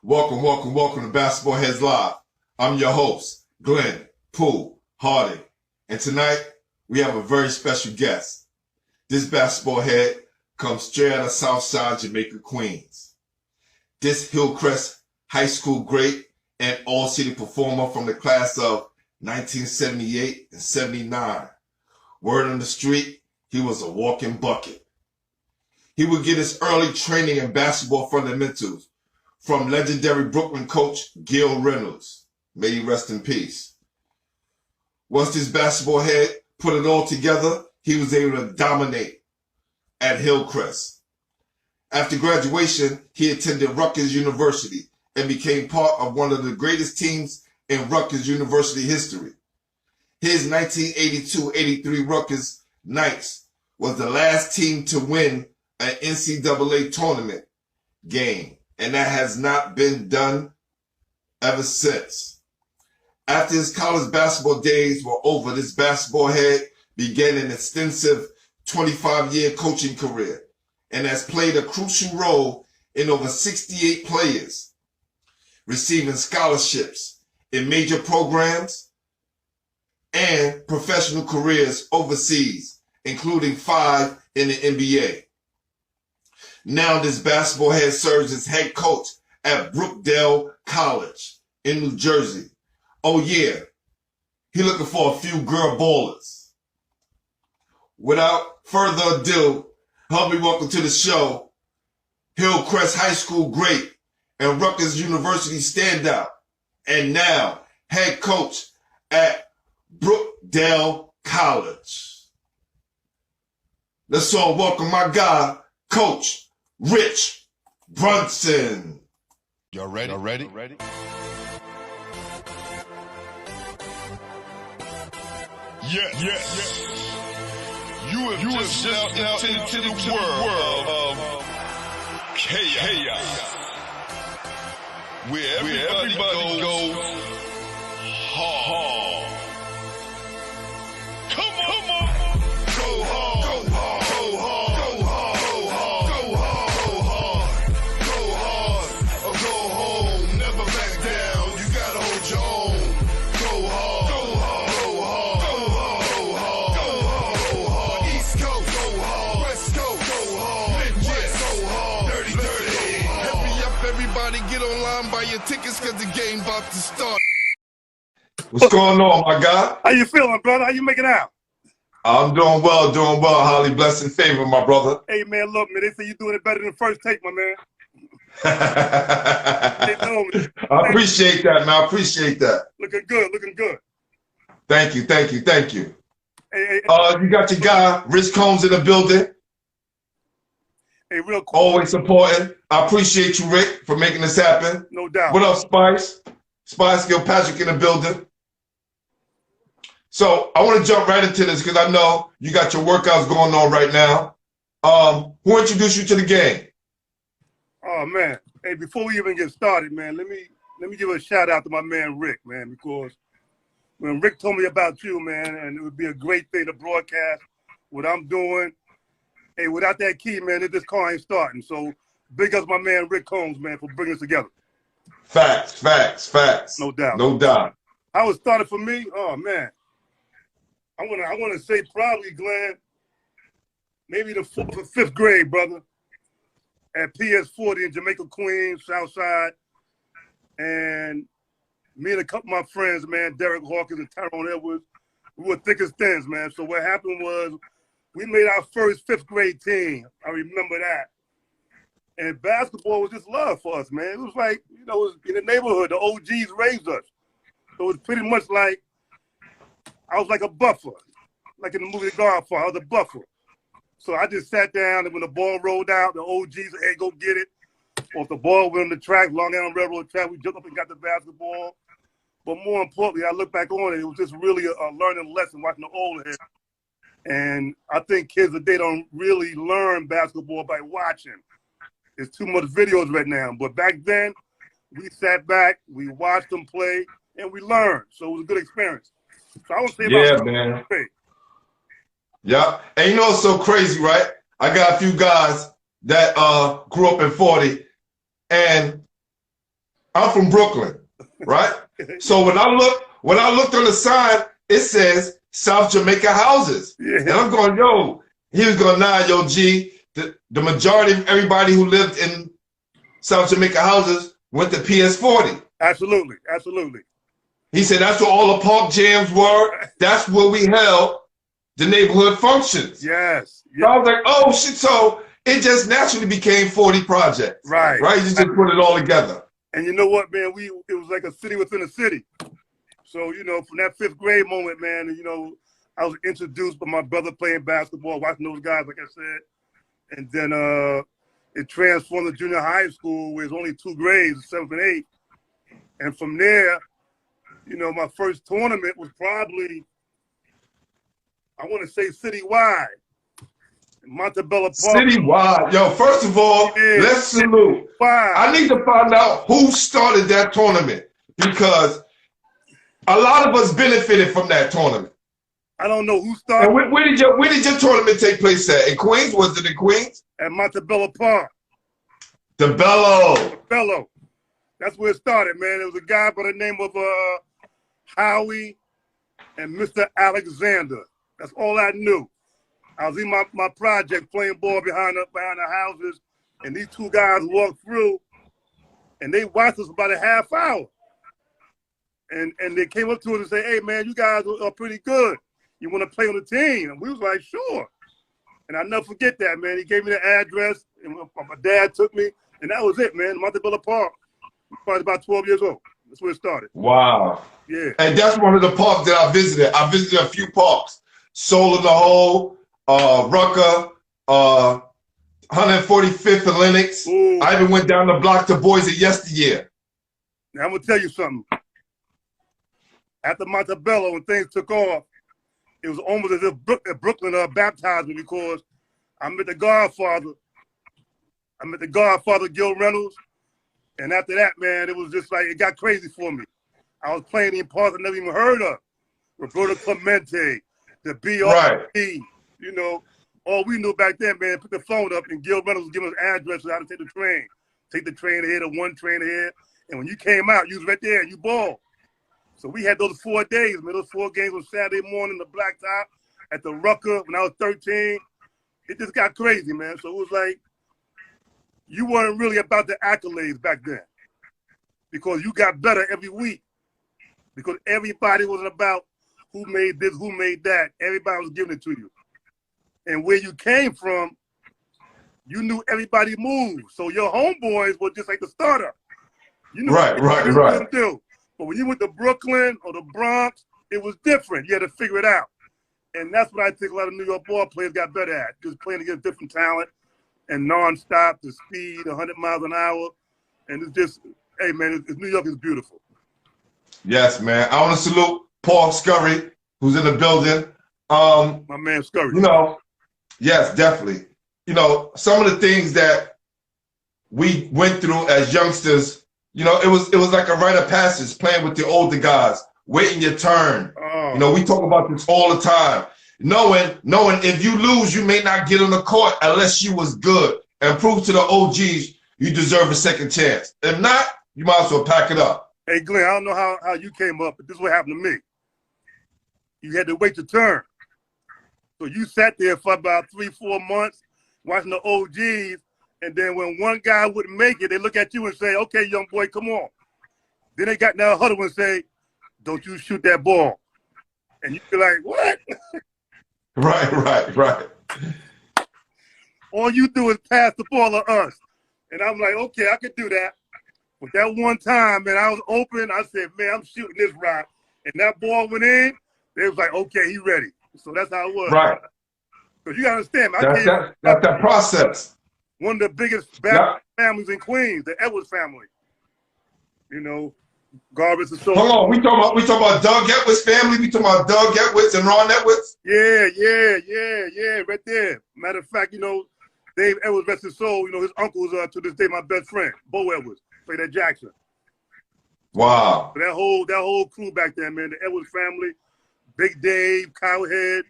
Welcome, welcome, welcome to Basketball Heads Live. I'm your host, Glenn Poole Harding. And tonight, we have a very special guest. This basketball head comes straight out of Southside Jamaica, Queens. This Hillcrest High School great and all-city performer from the class of 1978 and 79. Word on the street, he was a walking bucket. He would get his early training in basketball fundamentals from legendary Brooklyn coach Gil Reynolds. May he rest in peace. Once this basketball head put it all together, he was able to dominate at Hillcrest. After graduation, he attended Rutgers University and became part of one of the greatest teams in Rutgers University history. His 1982-83 Rutgers Knights was the last team to win an NCAA tournament game, and that has not been done ever since. After his college basketball days were over, this basketball head began an extensive 25-year coaching career and has played a crucial role in over 68 players receiving scholarships in major programs and professional careers overseas, including 5 in the NBA. Now this basketball head serves as head coach at Brookdale College in New Jersey. Oh yeah, he looking for a few girl ballers. Without further ado, help me welcome to the show, Hillcrest High School great and Rutgers University standout, and now head coach at Brookdale College. Let's all welcome my guy, Coach Rich Brunson. Y'all ready? Yes. You have just stepped out into the world of chaos. Where everybody goes hard. Come on. Go hard. Go hard. Go hard. Go hard. Go hard. Or go home. Never back down. You gotta hold your own. Go hard. Go hard. Go hard. Go hard. East Coast. Go hard. West Coast. Go hard. Midwest. Go hard. Dirty. Hurry up, everybody. Get online, buy your tickets, cause the game about to start. What's going on, my guy? How you feeling, brother? How you making out? I'm doing well. Holly, blessed and favor, my brother. Hey, man, look, man, they say you're doing it better than the first take, my man. I appreciate that, man. I appreciate that. Looking good. Thank you. Hey, You got your guy, Rich Combs, in the building. hey, real quick. Always supporting. I appreciate you, Rick, for making this happen. No doubt. What up, Spice? Spice Gilpatrick in the building. So I want to jump right into this because I know you got your workouts going on right now. Who introduced you to the game? Oh, man. Hey, before we even get started, man, let me give a shout out to my man Rick, man, because when Rick told me about you, man, and it would be a great thing to broadcast what I'm doing. Hey, without that key, man, this car ain't starting. So big up my man Rick Combs, man, for bringing us together. Facts. No doubt. How it started for me? Oh, man. I want to say probably, Glenn, maybe the 4th or 5th grade, brother, at PS40 in Jamaica, Queens, Southside. And me and a couple of my friends, man, Derek Hawkins and Tyrone Edwards, we were thick as thins, man. So what happened was we made our first 5th grade team. I remember that. And basketball was just love for us, man. It was like, it was in the neighborhood. The OGs raised us. So it was pretty much like I was like a buffer. Like in the movie The Godfather, I was a buffer. So I just sat down, and when the ball rolled out, the OGs said, hey, go get it. Or if the ball went on the track, Long Island Railroad track, we jumped up and got the basketball. But more importantly, I look back on it, it was just really a learning lesson watching the old heads. And I think kids today don't really learn basketball by watching. There's too much videos right now. But back then, we sat back, we watched them play, and we learned. So it was a good experience. So I would say about man. Yeah. And you know it's so crazy, right? I got a few guys that grew up in 40, and I'm from Brooklyn, right? So when I looked on the sign, it says South Jamaica houses. Yeah. And I'm going, yo, he was going, nah, yo, G, the majority of everybody who lived in South Jamaica houses went to PS40. Absolutely, absolutely. He said that's where all the park jams were. That's where we held the neighborhood functions. Yes. So I was like, oh shit. So it just naturally became 40 projects. Right. Right? You just put it all together. And you know what, man? It was like a city within a city. So, you know, from that 5th grade moment, man, you know, I was introduced by my brother playing basketball, watching those guys, like I said. And then it transformed to junior high school, where it's only 2 grades, 7th and 8th. And from there, you know, my first tournament was probably, I want to say citywide. Montebello Park. Citywide. Yo, first of all, yeah, let's salute. Citywide. I need to find out who started that tournament, because a lot of us benefited from that tournament. I don't know who started. And where did your tournament take place at? In Queens? Was it in Queens? At Montebello Park. The Bello. Bello. That's where it started, man. It was a guy by the name of Howie and Mr. Alexander. That's all I knew. I was in my project playing ball behind the houses, and these 2 guys walked through, and they watched us for about a half hour. And they came up to us and said, hey, man, you guys are pretty good. You want to play on the team? And we was like, sure. And I'll never forget that, man. He gave me the address, and my dad took me, and that was it, man. Montebello Park. Probably about 12 years old. That's where it started. Wow. Yeah. And that's one of the parks that I visited. I visited a few parks. Soul in the Hole, Rucker, 145th and Lenox. Ooh. I even went down the block to Boise yesteryear. Now, I'm going to tell you something. After Montebello, when things took off, it was almost as if Brooklyn baptized me, because I met the Godfather. Gil Reynolds. And after that, man, it was just like, it got crazy for me. I was playing in parts I never even heard of. Roberto Clemente, the BRP, right. You know, all we knew back then, man, put the phone up, and Gil Reynolds was giving us addresses how to take the train. Take the train ahead or 1 train ahead. And when you came out, you was right there, you balled. So we had those 4 days, man, those 4 games on Saturday morning, the blacktop at the Rucker when I was 13. It just got crazy, man. So it was like, you weren't really about the accolades back then, because you got better every week, because everybody wasn't about who made this, who made that. Everybody was giving it to you. And where you came from, you knew everybody moved. So your homeboys were just like the starter. You knew what you were going to do. But when you went to Brooklyn or the Bronx, it was different. You had to figure it out. And that's what I think a lot of New York ball players got better at, just playing against different talent. And nonstop, the speed, 100 miles an hour. And it's just, hey, man, New York is beautiful. Yes, man. I want to salute Paul Scurry, who's in the building. My man Scurry. You know, yes, definitely. You know, some of the things that we went through as youngsters, you know, it was like a rite of passage, playing with the older guys, waiting your turn. Oh. You know, we talk about this all the time. Knowing if you lose, you may not get on the court unless you was good and prove to the OGs you deserve a second chance. If not, you might as well pack it up. Hey, Glenn, I don't know how you came up, but this is what happened to me. You had to wait your turn. So you sat there for about 3-4 months watching the OGs, and then when one guy wouldn't make it, they look at you and say, okay, young boy, come on. Then they got in that huddle and say, don't you shoot that ball. And you be like, what? Right. All you do is pass the ball to us. And I'm like, okay, I could do that. But that one time, man, I was open. I said, man, I'm shooting this rock. And that ball went in. They was like, okay, he ready. So that's how it was. Right. Because you got to understand, that's that process. One of the biggest families in Queens, the Edwards family. You know, garbage and so. Hold on, we talking about Doug Edwards' family. We talking about Doug Edwards and Ron Edwards. Yeah, right there. Matter of fact, you know, Dave Edwards, rest his soul. You know, his uncle's to this day my best friend, Bo Edwards, played at Jackson. Wow. That whole crew back there, man. The Edwards family, Big Dave, Cowhead,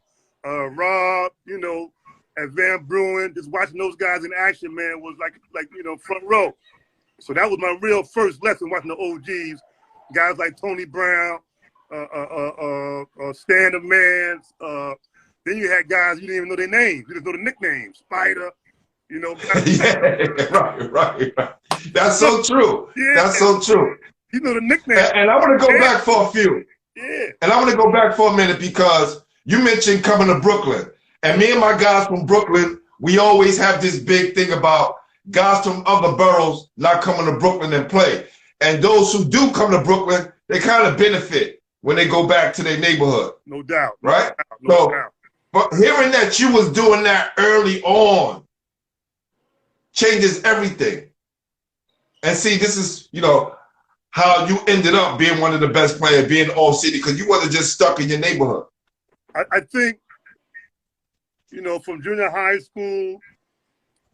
Rob, you know, and Van Bruin. Just watching those guys in action, man, was like you know, front row. So that was my real first lesson watching the OGs, guys like Tony Brown, Stan the Man. Then you had guys you didn't even know their names. You just know the nicknames. Spider, you know. Yeah, right. That's so true. Yeah. That's so true. You know the nicknames. And I want to go back for a few. Yeah. And I want to go back for a minute because you mentioned coming to Brooklyn. And me and my guys from Brooklyn, we always have this big thing about guys from other boroughs not coming to Brooklyn and play. And those who do come to Brooklyn, they kind of benefit when they go back to their neighborhood. No doubt. Right? No doubt. But hearing that you was doing that early on changes everything. And see, this is, you know, how you ended up being one of the best players, being all city, because you wasn't just stuck in your neighborhood. I think, you know, from junior high school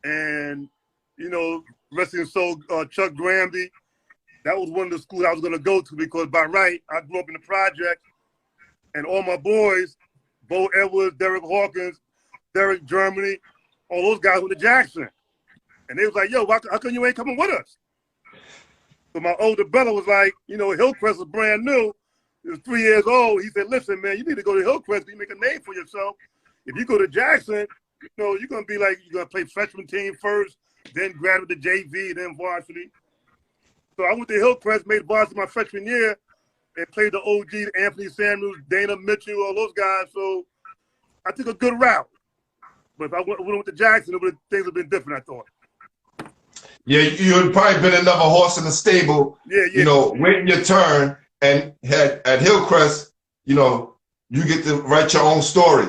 and, you know, rest in soul, Chuck Granby, that was one of the schools I was going to go to because by right, I grew up in the project and all my boys, Bo Edwards, Derek Hawkins, Derek Germany, all those guys went to Jackson. And they was like, yo, how come you ain't coming with us? So my older brother was like, you know, Hillcrest was brand new. He was 3 years old. He said, listen, man, you need to go to Hillcrest. You make a name for yourself. If you go to Jackson, you know, you're going to be like, you're going to play freshman team first, then graduate to JV, then varsity. So I went to Hillcrest, made varsity my freshman year, and played the OG, Anthony Samuels, Dana Mitchell, all those guys. So I took a good route. But if I went to Jackson, things would have been different, I thought. Yeah, you had probably been another horse in the stable, you know, waiting your turn. And at Hillcrest, you know, you get to write your own story.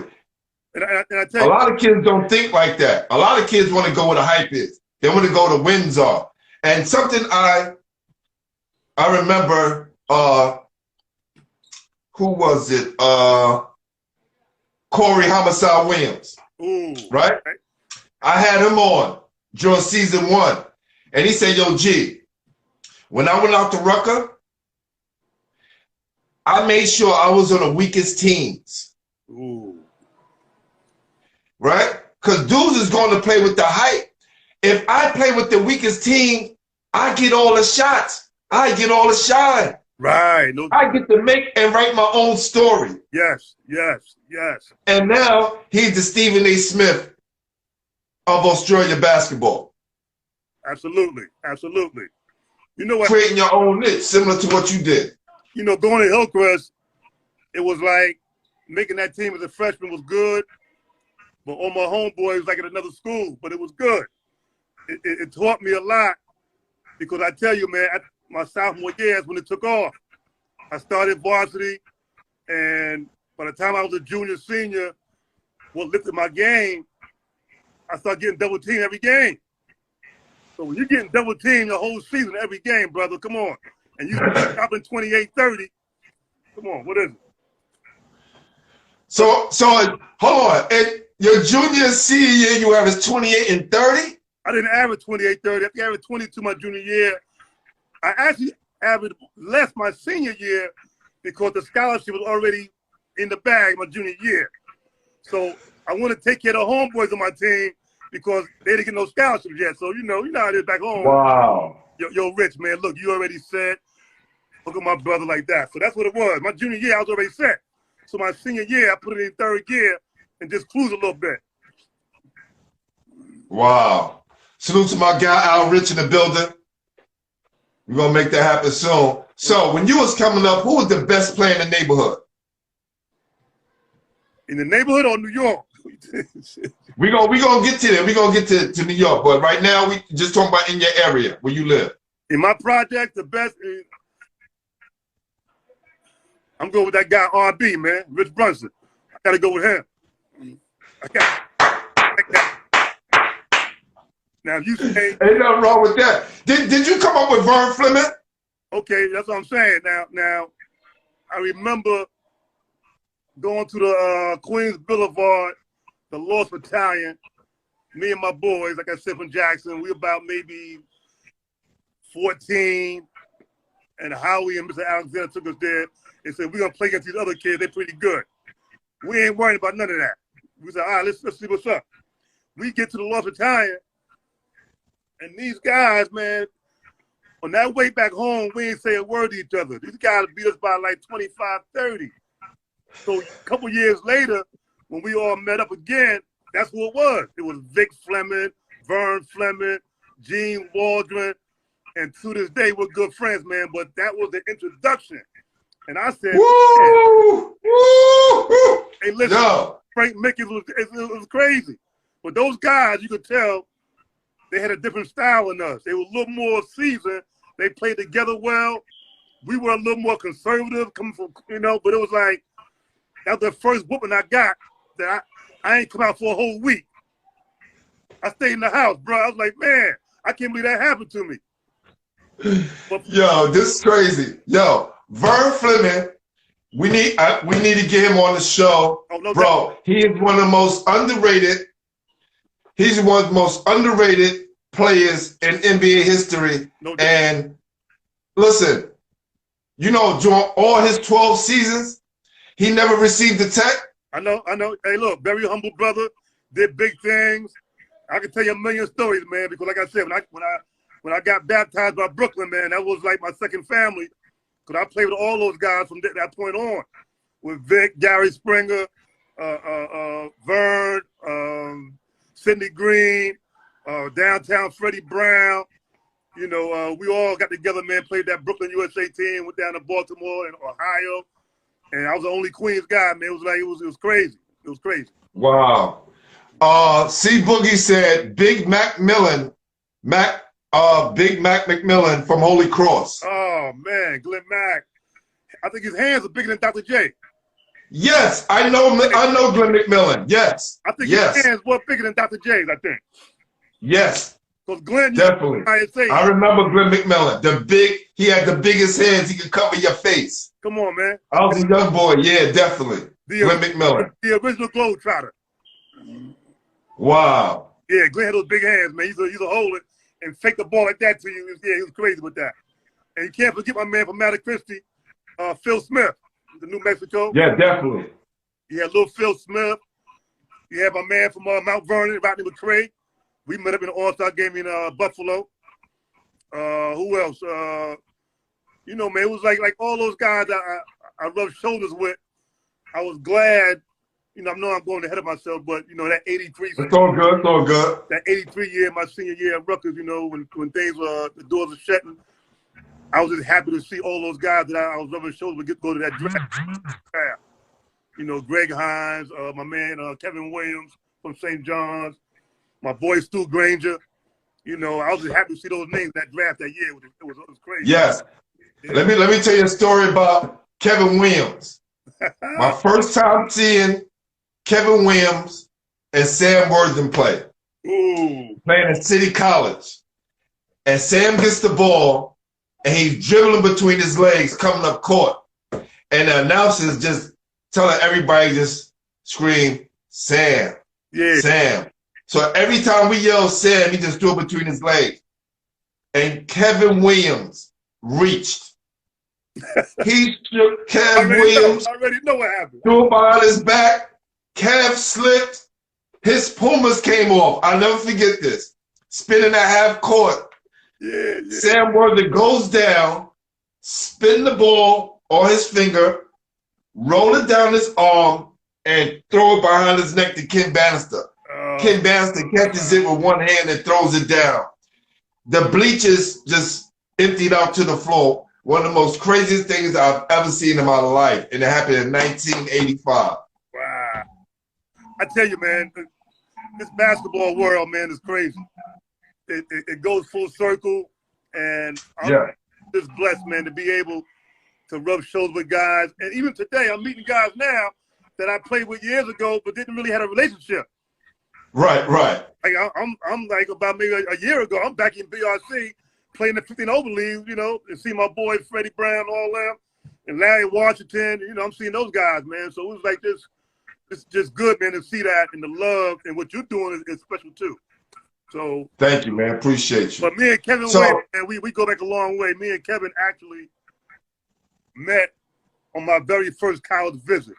And I tell you, a lot of kids don't think like that. A lot of kids want to go where the hype is. They want to go to wins are. And something I remember, who was it? Corey Homicide Williams. Ooh, right? I had him on during season 1. And he said, yo, G, when I went out to Rutgers, I made sure I was on the weakest teams. Ooh. Right? Because dudes is going to play with the hype. If I play with the weakest team, I get all the shots. I get all the shine. Right. No, I get to make and write my own story. Yes. And now he's the Stephen A. Smith of Australia basketball. Absolutely. You know what? Creating your own niche, similar to what you did. You know, going to Hillcrest, it was like making that team as a freshman was good, but all my homeboys was like at another school, but it was good. It taught me a lot because I tell you, man, my sophomore year is when it took off. I started varsity, and by the time I was a junior, senior, what lifted my game, I started getting double teamed every game. So when you're getting double teamed the whole season, every game, brother, come on. And you dropping 28-30, come on, what is it? So hold on. Your junior, senior year, you averaged 28 and 30? I didn't average 28-30. I think I averaged 22 my junior year. I actually averaged less my senior year because the scholarship was already in the bag my junior year. So I want to take care of the homeboys on my team because they didn't get no scholarships yet. So, you know how it is back home. Wow. Yo, Rich, man, look, you already set. Look at my brother like that. So that's what it was. My junior year, I was already set. So my senior year, I put it in third gear and just cruise a little bit. Wow. Salute to my guy, Al Rich, in the building. We're going to make that happen soon. So when you was coming up, who was the best player in the neighborhood? In the neighborhood or New York? we gonna get to that. We're going to get to New York. But right now, we just talking about in your area, where you live. In my project, the best is, I'm going with that guy, RB, man, Rich Brunson. I got to go with him. Now, if you say... Ain't nothing wrong with that. Did you come up with Vern Fleming? Okay, that's what I'm saying. Now, I remember going to the Queens Boulevard, the Lost Battalion, me and my boys, like I said, from Jackson, we about maybe 14, and Howie and Mr. Alexander took us there and said, we're going to play against these other kids. They're pretty good. We ain't worried about none of that. We said, all right, let's see what's up. We get to the Lost Battalion, and these guys, man, On that way back home, we ain't say a word to each other. These guys beat us by like 25, 30. So a couple years later, when we all met up again, that's who it was. It was Vic Fleming, Vern Fleming, Gene Waldron, and to this day, we're good friends, man. But that was the introduction. And I said, woo, woo, hey, listen, yo. Frank Mickens it was crazy. But those guys, you could tell, they had a different style than us. They were a little more seasoned. They played together well. We were a little more conservative, coming from, you know, but it was like, that was the first whooping I got that I ain't come out for a whole week. I stayed in the house, bro. I was like, man, I can't believe that happened to me. But, yo, this is crazy. Yo, Vern Fleming, we need to get him on the show. oh, no Bro, doubt. he is one of the most underrated. He's one of the most underrated players in NBA history. No doubt. And listen, you know, during all his 12 seasons, he never received a tech. I know. Hey, look, very humble brother, did big things. I can tell you a million stories, man, because like I said, when I got baptized by Brooklyn, man, that was like my second family. Because I played with all those guys from that point on. With Vic, Gary Springer, Vern, Sidney Green, downtown Freddie Brown. You know, we all got together, man, played that Brooklyn USA team, went down to Baltimore and Ohio. And I was the only Queens guy, man. It was like, it was crazy. It was crazy. Wow. C Boogie said Big Mac McMillan from Holy Cross. Oh man, Glenn Mack. I think his hands are bigger than Dr. J. Yes, I know Glenn McMillan. Yes. I think his hands were bigger than Dr. J's, I think. Yes. Because Glenn, definitely. I remember Glenn McMillan. He had the biggest hands. He could cover your face. Come on, man. I was a young boy. Yeah, definitely. Glenn McMillan. The original Globetrotter. Wow. Yeah, Glenn had those big hands, man. He's a holder and fake the ball like that to you. Yeah, he was crazy with that. And you can't forget my man from Matta Christi, Phil Smith, the New Mexico. Yeah, definitely. You had little Phil Smith. You had my man from Mount Vernon, Rodney McCray. We met up in the All-Star game in Buffalo. Who else? You know, man, it was like all those guys I rubbed shoulders with. I was glad. You know, I know I'm going ahead of myself, but, you know, that 83. It's all good. It's all good. That 83 year, my senior year at Rutgers, you know, when things were, the doors were shutting, I was just happy to see all those guys that I was rubbing shoulders with go to that draft. You know, Greg Hines, my man Kevin Williams from St. John's, my boy Stu Granger. You know, I was just happy to see those names that draft that year. It was crazy. Yes. Yeah. Let me tell you a story about Kevin Williams. My first time seeing Kevin Williams and Sam Worthington play. Ooh. Playing at City College. And Sam gets the ball, and he's dribbling between his legs coming up court. And the announcers just telling everybody just scream, Sam, yeah. Sam. So every time we yell Sam, he just threw it between his legs. And Kevin Williams reached. He shook Kev Williams. I already know what happened. Threw it behind his back. Kev slipped. His Pumas came off. I'll never forget this. Spinning at half court. Yeah. Sam Worthington goes down, spin the ball on his finger, roll it down his arm, and throw it behind his neck to Ken Bannister. Ken Bannister catches it with one hand and throws it down. The bleachers just emptied out to the floor. One of the most craziest things I've ever seen in my life. And it happened in 1985. Wow. I tell you, man, this basketball world, man, is crazy. It goes full circle. And I'm just blessed, man, to be able to rub shoulders with guys. And even today, I'm meeting guys now that I played with years ago, but didn't really have a relationship. Right. Like I'm like about maybe a year ago, I'm back in BRC playing the 15 over league, you know, and see my boy Freddie Brown, all them, and Larry Washington. You know, I'm seeing those guys, man. So it was like this. It's just good, man, to see that, and the love and what you're doing is special too. So thank you, man. Appreciate you. But me and Kevin, man, we go back a long way. Me and Kevin actually met on my very first college visit.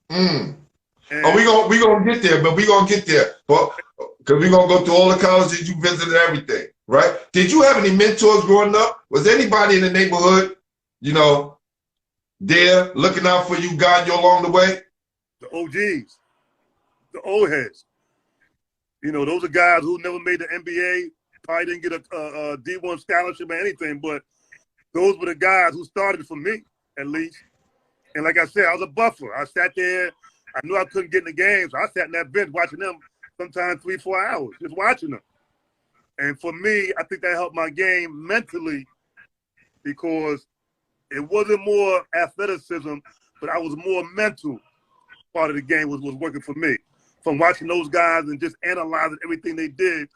We gonna get there, but we gonna get there. But because we gonna go through all the colleges you visited, everything. right? Did you have any mentors growing up? Was anybody in the neighborhood, you know, there looking out for you, guiding you along the way? The OGs, the old heads. You know, those are guys who never made the NBA, probably didn't get a D1 scholarship or anything, but those were the guys who started for me, at least. And like I said, I was a buffer. I sat there. I knew I couldn't get in the games. So I sat in that bench watching them sometimes 3-4 hours, just watching them. And for me, I think that helped my game mentally because it wasn't more athleticism, but I was more mental. Part of the game was working for me. From watching those guys and just analyzing everything they did.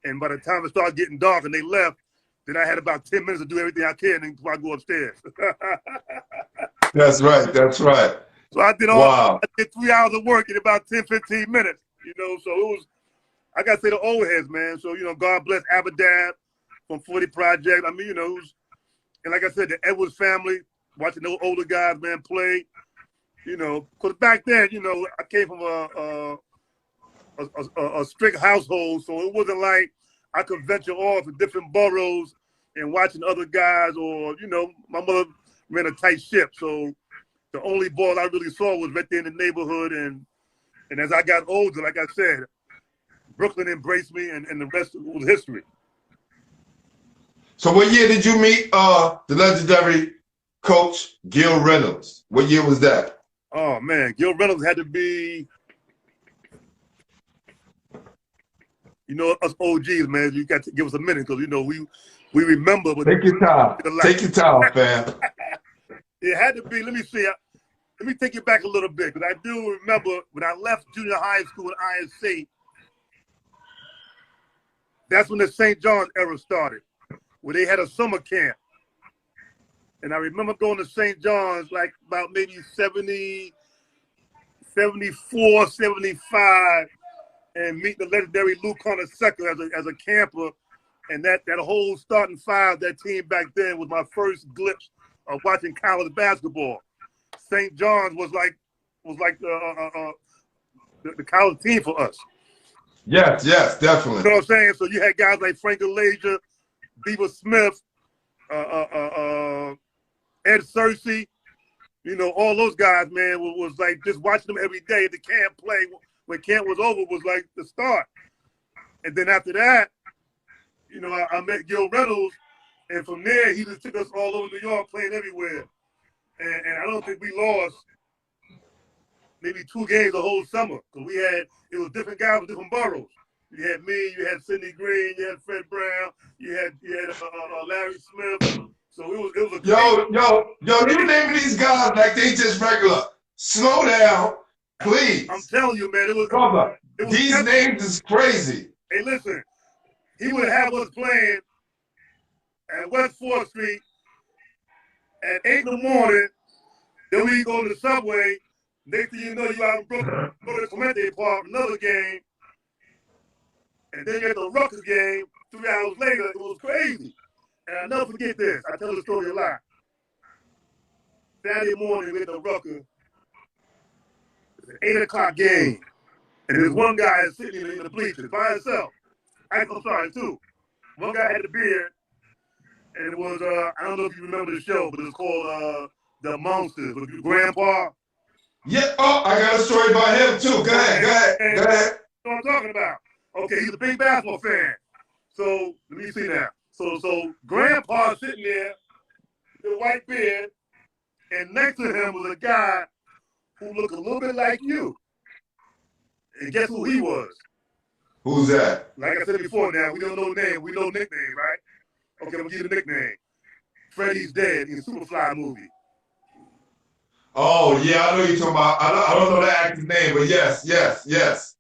And by the time it started getting dark and they left, then I had about 10 minutes to do everything I can before I go upstairs. That's right. That's right. So I did wow. I did 3 hours of work in about 10, 15 minutes, you know, so it was, I got to say the old heads, man. So, you know, God bless Abadab from 40 Project. I mean, you know, it was, and like I said, the Edwards family, watching those older guys, man, play, you know, because back then, you know, I came from a strict household, so it wasn't like I could venture off to different boroughs and watching other guys or, you know, my mother ran a tight ship. So the only ball I really saw was right there in the neighborhood. And as I got older, like I said, Brooklyn embraced me and the rest was history. So what year did you meet the legendary coach Gil Reynolds? What year was that? Oh, man, Gil Reynolds had to be, you know, us OGs, man, you got to give us a minute because, you know, we remember. Take your time. Take your time, fam. It had to be, let me see. Let me take you back a little bit because I do remember when I left junior high school at ISC, that's when the St. John's era started, where they had a summer camp. And I remember going to St. John's like about maybe 70, 74, 75, and meet the legendary Lou Carnesecca as a camper. And that whole starting five, that team back then was my first glimpse of watching college basketball. St. John's was like the college team for us. Yes, yes, definitely. You know what I'm saying? So you had guys like Frank Alasia, Beaver Smith, Ed Searcy, you know, all those guys, man, was like just watching them every day at the camp play. When camp was over was like the start. And then after that, you know, I met Gil Reynolds, and from there, he just took us all over New York, playing everywhere. And I don't think we lost maybe 2 games the whole summer, because it was different guys with different boroughs. You had me, you had Sidney Green, you had Fred Brown, you had Larry Smith. So it was a yo, you naming these guys like they just regular. Slow down, please. I'm telling you, man, it was these names is crazy. Hey, listen, he would have us playing at West 4th Street at 8 in the morning. Then we go to the subway. Next thing you know, you out in Brooklyn, go to the Clemente Park, another game. And then you get the Rutgers game 3 hours later. It was crazy. And I'll never forget this. I tell the story a lot. Saturday morning, we get the Rutgers. It's an 8 o'clock game. And there's one guy sitting in the bleachers by himself. I'm sorry, too. One guy had the beard. And it was, I don't know if you remember the show, but it was called The Monsters with Grandpa. Yeah, I got a story about him, too. Go ahead. You know what I'm talking about. Okay, he's a big basketball fan. So, let me see now. So Grandpa sitting there with a white beard, and next to him was a guy who looked a little bit like you. And guess who he was? Who's that? Like I said before now, we don't know the name. We know nickname, right? Okay, I'm going to give you the nickname. Freddy's Dead in the Superfly movie. Oh, yeah, I know you're talking about. I don't know the actor's name, but yes.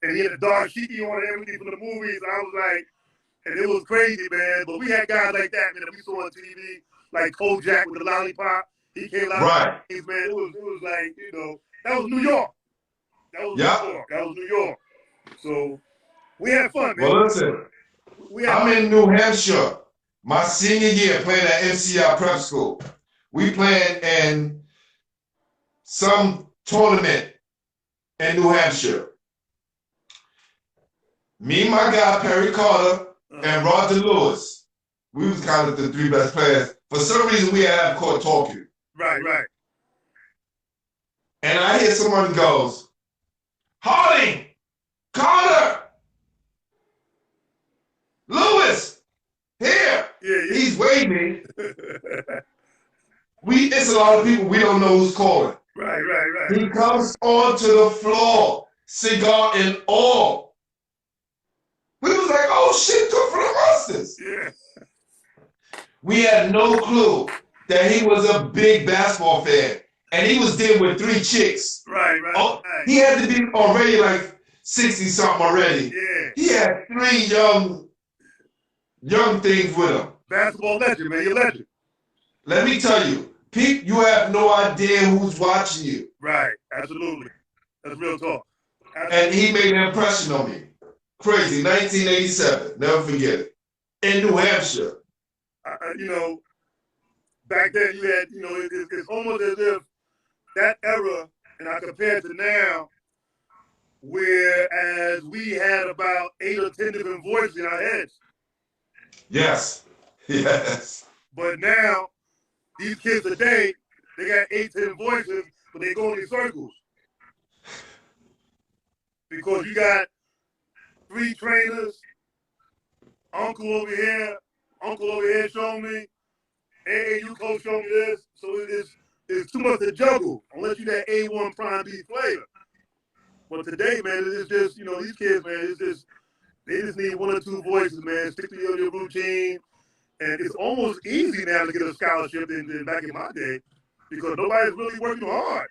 And he had a dark sheeky on and everything from the movies. And I was like, and it was crazy, man. But we had guys like that, man, that we saw on TV, like Kojak with the lollipop. He came out of things, man. It was like, you know, that was New York. That was New York. So we had fun, man. Well, listen, I'm in New Hampshire. My senior year playing at MCI Prep School. We playing in some tournament in New Hampshire. Me and my guy, Perry Carter, and Roger Lewis. We was kind of the three best players. For some reason, we had caught talking. Right. And I hear someone goes, Harding, Carter, Lewis, here. Yeah. He's waving. It's a lot of people, we don't know who's calling. Right. He comes onto the floor, cigar and all. We was like, oh shit, good for the Monsters. Yeah. We had no clue that he was a big basketball fan. And he was there with 3 chicks. Right. He had to be already like 60-something already. Yeah. He had 3 young things with him. Basketball legend, man. You're a legend. Let me tell you, Pete, you have no idea who's watching you. Right. Absolutely. That's real talk. Absolutely. And he made an impression on me. Crazy. 1987. Never forget it. In New Hampshire. Back then you had, it's almost as if that era, and I compare it to now, whereas we had about 8 or 10 different voices in our heads. Yes. But now, these kids today, they got 8, 10 voices, but they go in these circles. Because you got 3 trainers, uncle over here showing me, AAU coach showing me this. So it's too much to juggle unless you that A1 prime B player. But today, man, it's just, these kids, man, they just need 1 or 2 voices, man. Stick to your routine. And it's almost easy now to get a scholarship than back in my day because nobody's really working hard.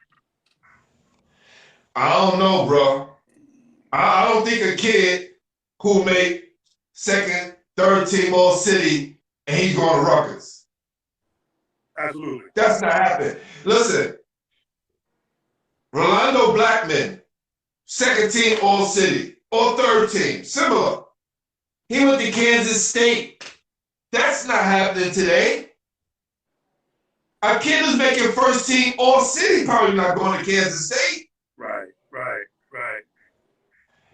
I don't know, bro. I don't think a kid who made 2nd, 3rd team all city and he's going to Rutgers. Absolutely. That's not happening. Listen, Rolando Blackman, 2nd team all city or 3rd team, similar. He went to Kansas State. That's not happening today. A kid who's making 1st team all city probably not going to Kansas State. Right.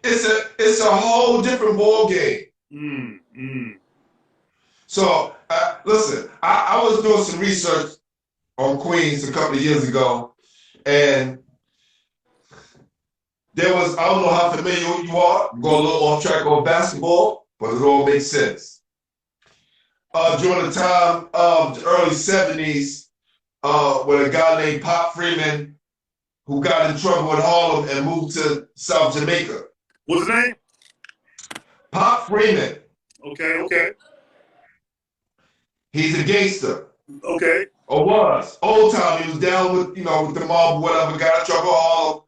It's a whole different ball game. So listen, I was doing some research on Queens a couple of years ago, and there was, I don't know how familiar you are, go a little off track on basketball, but it all makes sense. During the time of the early 70s, with a guy named Pop Freeman, who got in trouble in Harlem and moved to South Jamaica. What's his name? Pop Freeman. Okay. He's a gangster. Okay. Or was. Old time, he was down with, with the mob, whatever, got in trouble in Harlem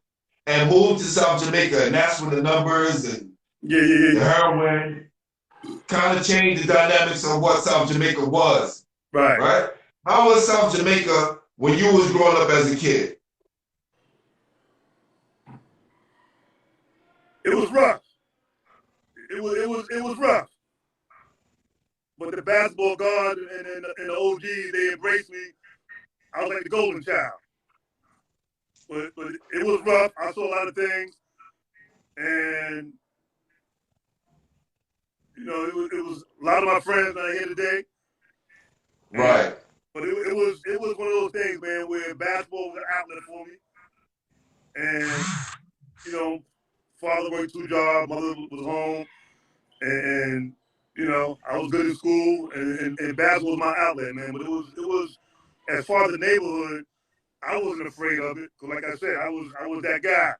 and moved to South Jamaica. And that's when the numbers and the heroin kind of changed the dynamics of what South Jamaica was. Right? How was South Jamaica when you was growing up as a kid? It was rough. It was rough. But the basketball gods and the OGs, they embraced me. I was like the golden child. But it was rough. I saw a lot of things. And, it was a lot of my friends that are here today. Right. But it was one of those things, man, where basketball was an outlet for me. And, father worked 2 jobs, mother was home. And I was good in school, and basketball was my outlet, man. But it was as far as the neighborhood, I wasn't afraid of it. Cause like I said, I was that guy,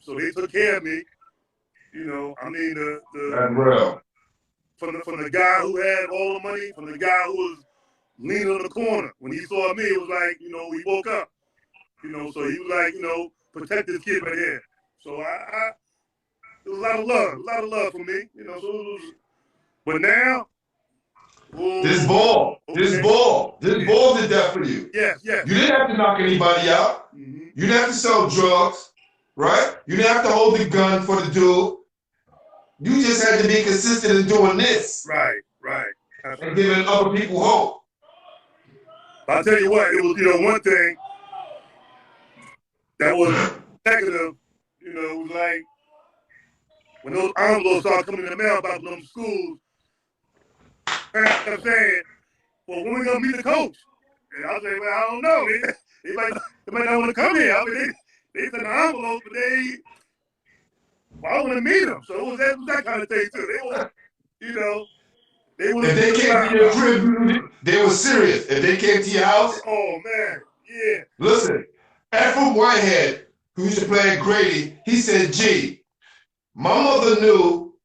So they took care of me, I mean That's real. From the guy who had all the money, from the guy who was leaning on the corner. When he saw me, it was like, he woke up, So he was like, protect this kid right here. So it was a lot of love for me, So it was. But now, this ball did that for you. Yes. You didn't have to knock anybody out. Mm-hmm. You didn't have to sell drugs, right? You didn't have to hold the gun for the dude. You just had to be consistent in doing this. Right. And giving other people hope. I'll tell you what, it was, one thing that was negative, it was like, when those envelopes started coming in the mail about them schools, parents kept saying, well, when we gonna meet the coach? And I was like, well, I don't know. They might not want to come here. I mean, they sent an envelope, but well, I want to meet them. So it was that kind of thing too. They were, you know, they were. If they came to your crib, they were serious. If they came to your house, oh man, yeah. Listen, Ephraim Whitehead, who used to play at Grady, he said, "Gee, my mother knew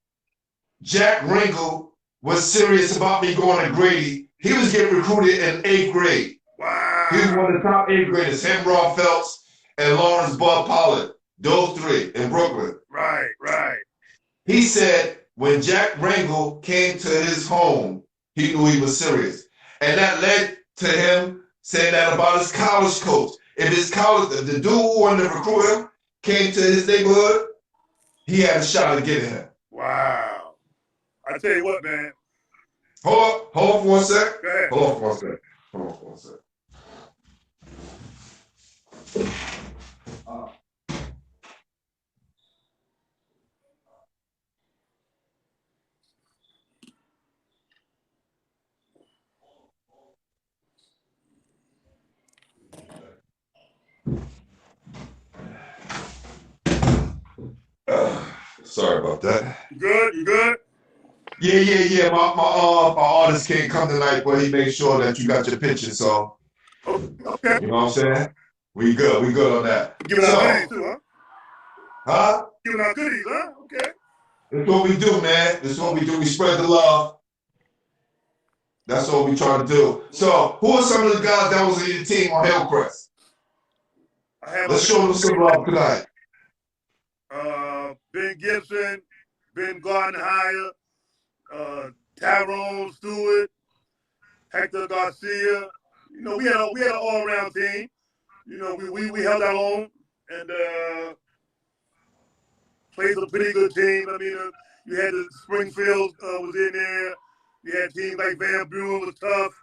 Jack Ringle was serious about me going to Grady. He was getting recruited in 8th grade. Wow. He was one of the top 8th graders, him, Rob Phelps, and Lawrence Bud Pollard, those three in Brooklyn. Right, right. He said when Jack Ringle came to his home, he knew he was serious. And that led to him saying that about his college coach. If his college, the dude who wanted to recruit him came to his neighborhood, he had a shot at getting him. Wow. I tell you what, man. Hold on for 1 sec. Go ahead. Hold on for 1 sec. Hold on for 1 sec. Sorry about that. You good? You good? Yeah. My artist can't come tonight, but he makes sure that you got your picture. So, okay. You know what I'm saying? We good on that. Giving out goodies too, huh? Huh? Giving out goodies, huh? Okay. That's what we do, man. That's what we do. We spread the love. That's what we try to do. So, who are some of the guys that was in your team on Hillcrest? Let's show them some love tonight. Ben Gibson, Ben Gardenhire, Tyrone Stewart, Hector Garcia. You know, we had an all-around team. You know, we held our own and played a pretty good team. I mean, you had the Springfield was in there. You had teams like Van Buren was tough.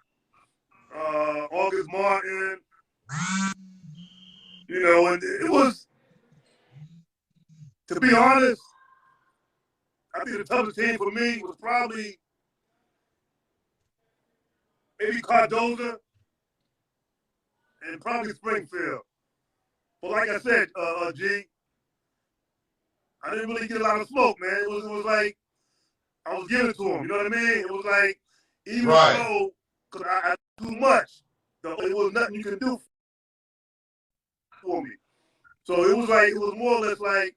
August Martin. You know, and it was, to be honest, I think the toughest team for me was probably maybe Cardoza and probably Springfield. But like I said, G, I didn't really get a lot of smoke, man. It was like I was giving it to him. You know what I mean? It was like, even though, because I do too much, it was nothing you can do for me. So it was more or less like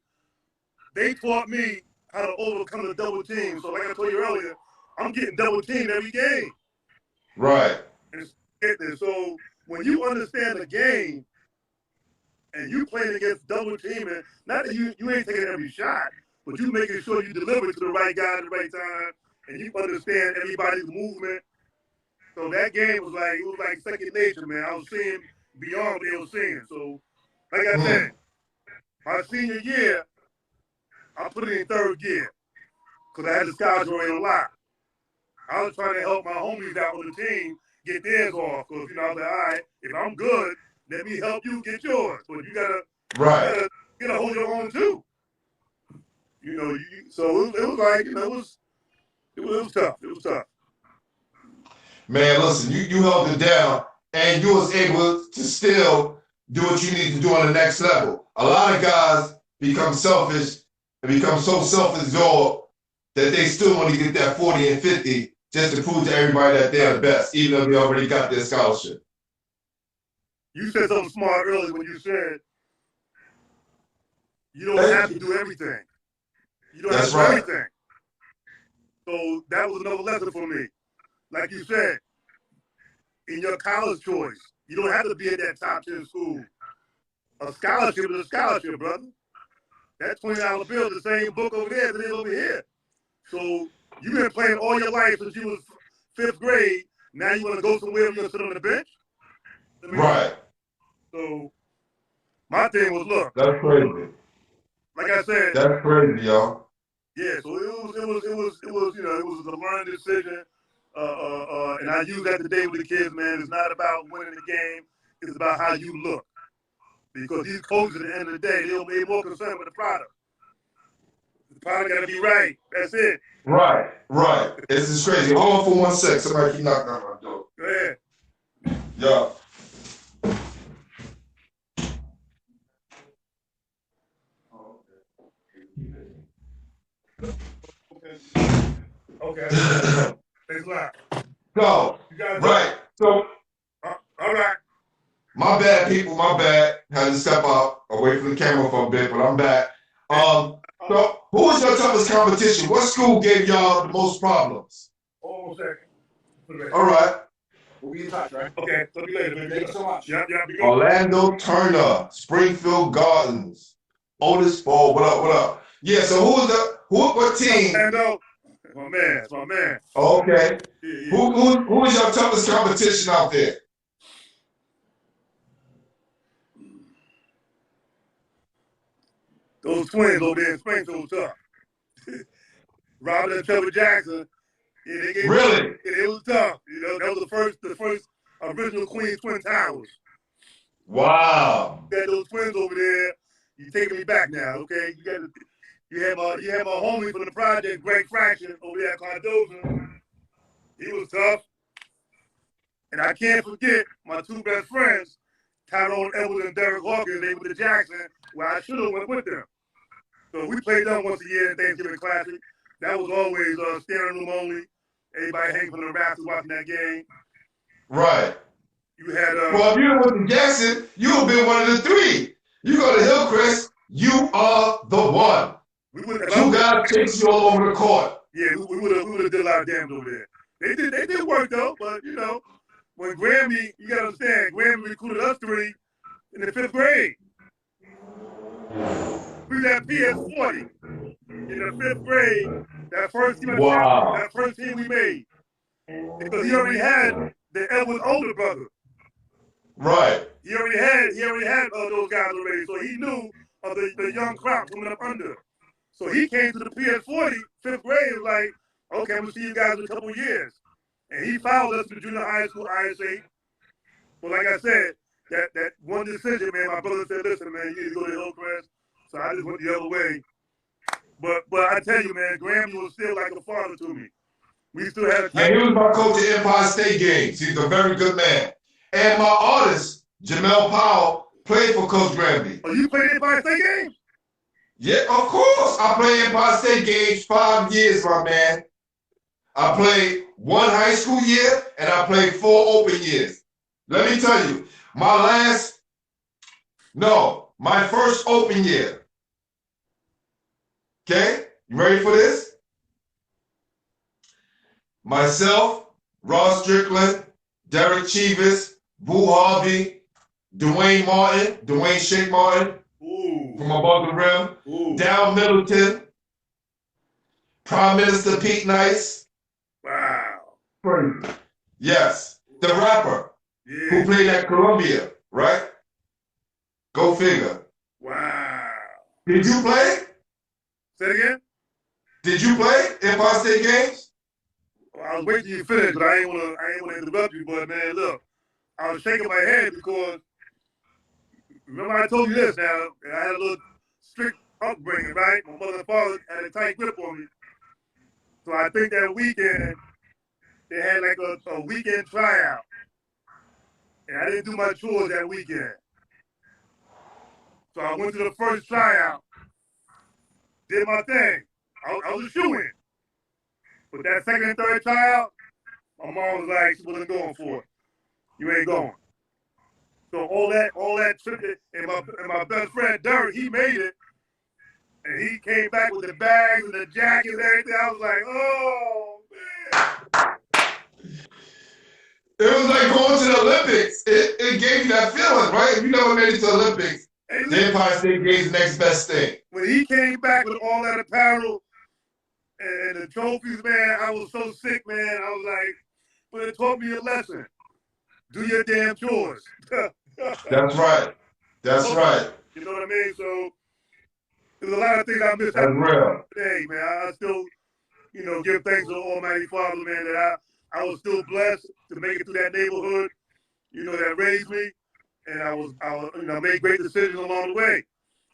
they taught me how to overcome the double team. So like I told you earlier, I'm getting double teamed every game. Right. And so when you understand the game and you playing against double teaming, not that you ain't taking every shot, but you making sure you deliver to the right guy at the right time and you understand everybody's movement. So that game was like second nature, man. I was seeing beyond what they were seeing. So like I said, my senior year, I put it in third gear because I had the scholarship already a lot. I was trying to help my homies out on the team get theirs off because, you know, I was like, all right, if I'm good, let me help you get yours. But you gotta hold your own too. You know, so it was like, you know, it was tough. It was tough. Man, listen, you held it down and you was able to still do what you need to do on the next level. A lot of guys become selfish and become so self-absorbed that they still want to get that 40 and 50 just to prove to everybody that they're the best, even though they already got their scholarship. You said something smart earlier when you said you don't have to do everything. You don't have to do everything. So that was another lesson for me. Like you said, in your college choice, you don't have to be at that top 10 school. A scholarship is a scholarship, brother. That $20 bill is the same book over there as it is over here. So you've been playing all your life since you was 5th grade. Now you want to go somewhere and you're going to sit on the bench? I mean, right. So my thing was, look. That's crazy. Like I said. That's crazy, y'all. Yeah, so it was you know, it was a learned decision. And I use that today with the kids, man. It's not about winning the game. It's about how you look. Because these coaches, at the end of the day, they're more concerned with the product. The pilot got to be right. That's it. Right. This is crazy. Hold on for 1 sec. Somebody keep knocking on my door. Go ahead. Yeah. Okay. Thanks a lot. So, right. So, all right. My bad, people. My bad. Had to step out away from the camera for a bit, but I'm back. So, who was your toughest competition? What school gave y'all the most problems? Hold on a second. All right. We'll be in touch, right? Okay. Talk to you later, man. Thank you so much. Yeah. Orlando Turner, Springfield Gardens, Otis Ball. What up? Yeah. So what team? Orlando. It's my man. Okay. Yeah. Who was your toughest competition out there? Those twins over there in Springfield tough. Robert and Trevor Jackson. Yeah, they gave Really? It was tough. You know, that was the first original Queens Twin Towers. Wow. You got those twins over there. You taking me back now, okay? You have my homie from the project, Greg Fraction, over there at Cardozo. He was tough. And I can't forget my two best friends, Tyrone Edwards and Derek Hawkins. They were the Jackson, where I should have went with them. So we played them once a year in Thanksgiving Classic. That was always standing room only. Everybody hanging from the rafters watching that game. Right. You had well, if you went to Jackson, you would have been one of the three. You go to Hillcrest, you are the one. Two guys chase you all over the court. Yeah, we would have did a lot of damage over there. They did work though, but you know, when Grammy, you gotta understand, Grammy recruited us three in the 5th grade. We was at PS40 in the 5th grade. That first team we made, because he already had the Edwards older brother. Right. He already had those guys already, so he knew of the young crop coming up under. So he came to the PS40, 5th grade, and was like, okay, I'm gonna see you guys in a couple of years. And he followed us to junior high school, ISA. But like I said, that one decision, man, my brother said, listen, man, you need to go to Hillcrest. So I just went the other way. But I tell you, man, Grammy was still like a father to me. We still had a time. Yeah, he was my coach at Empire State games. He's a very good man. And my artist, Jamel Powell, played for Coach Grammy. Oh, you played Empire State games? Yeah, of course. I played Empire State games 5 years, my man. I played 1 high school year, and I played 4 open years. Let me tell you, my first open year. Okay? You ready for this? Myself, Ross Strickland, Derek Chivas, Boo Harvey, Dwayne Shake Martin, from above the rim, Down Middleton, Prime Minister Pete Nice. Wow. Yes, the rapper who played at Columbia, right? Go figure. Wow. Did you play? Say it again? Did you play Empire State games? Well, I was waiting till you finish, but I ain't wanna interrupt you, but man, look, I was shaking my head because remember I told you this now, and I had a little strict upbringing, right? My mother and father had a tight grip on me. So I think that weekend, they had like a weekend tryout. And I didn't do my chores that weekend. So I went to the first tryout, did my thing. I was a shoo-in. But that second and third tryout, my mom was like, she wasn't going for it. You ain't going. So all that trip, and my best friend Derek, he made it, and he came back with the bags and the jackets and everything. I was like, oh man. It was like going to the Olympics. It gave you that feeling, right? If you never made it to the Olympics, the Empire State Games the next best thing. When he came back with all that apparel and the trophies, man, I was so sick, man. I was like, but it taught me a lesson. Do your damn chores. That's right. That's right. You know what I mean? So there's a lot of things I miss That's real. today, man. I still, give thanks to the Almighty Father, man, that I was still blessed to make it through that neighborhood, that raised me, and I made great decisions along the way.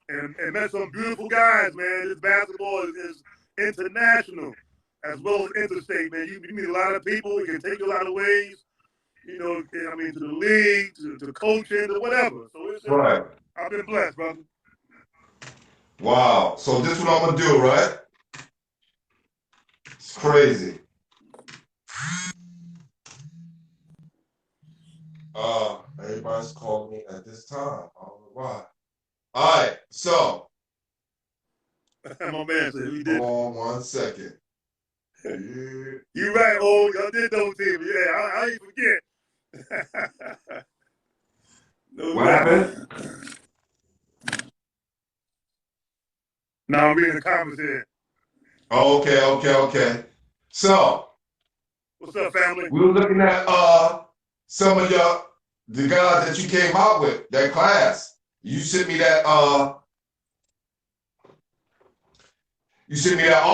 and met some beautiful guys, man. This basketball is international as well as interstate, man. You meet a lot of people. It can take you a lot of ways. You know, I mean, to the league, to coaching, to whatever. So it's Right. I've been blessed, brother. Wow. So this is what I'm gonna do, right? It's crazy. Everybody's calling me at this time. I don't know why. All right, so my man said we did. Hold on 1 second. Yeah. You right, y'all did double team. Yeah, I ain't forget. No What happened? No, I'm reading the comments here. Oh, okay. So, what's up, family? We were looking at some of the guys that you came out with, that class. You sent me that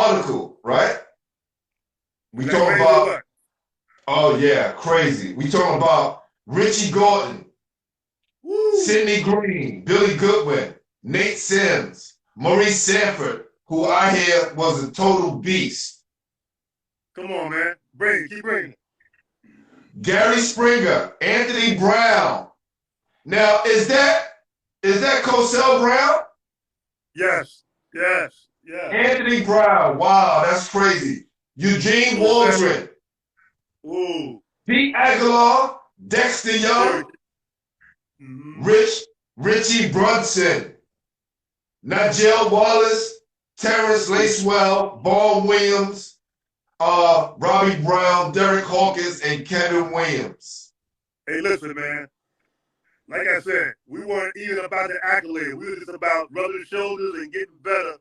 article, right? We talking about what? Oh yeah, crazy. We talking about Richie Gordon, Sidney Green, Billy Goodwin, Nate Sims, Maurice Sanford, who I hear was a total beast. Come on, man. Keep bringing. Gary Springer, Anthony Brown. Now, is that Cosell Brown? Yes. Anthony Brown. Wow, that's crazy. Eugene Waldron. Ooh. Pete Aguilar, Dexter Young, Richie Brunson, Nigel Wallace, Terrence Lacewell, Vaughn Williams, Robbie Brown, Derek Hawkins, and Kevin Williams. Hey, listen, man. Like I said, we weren't even about the accolade. We were just about rubbing shoulders and getting better.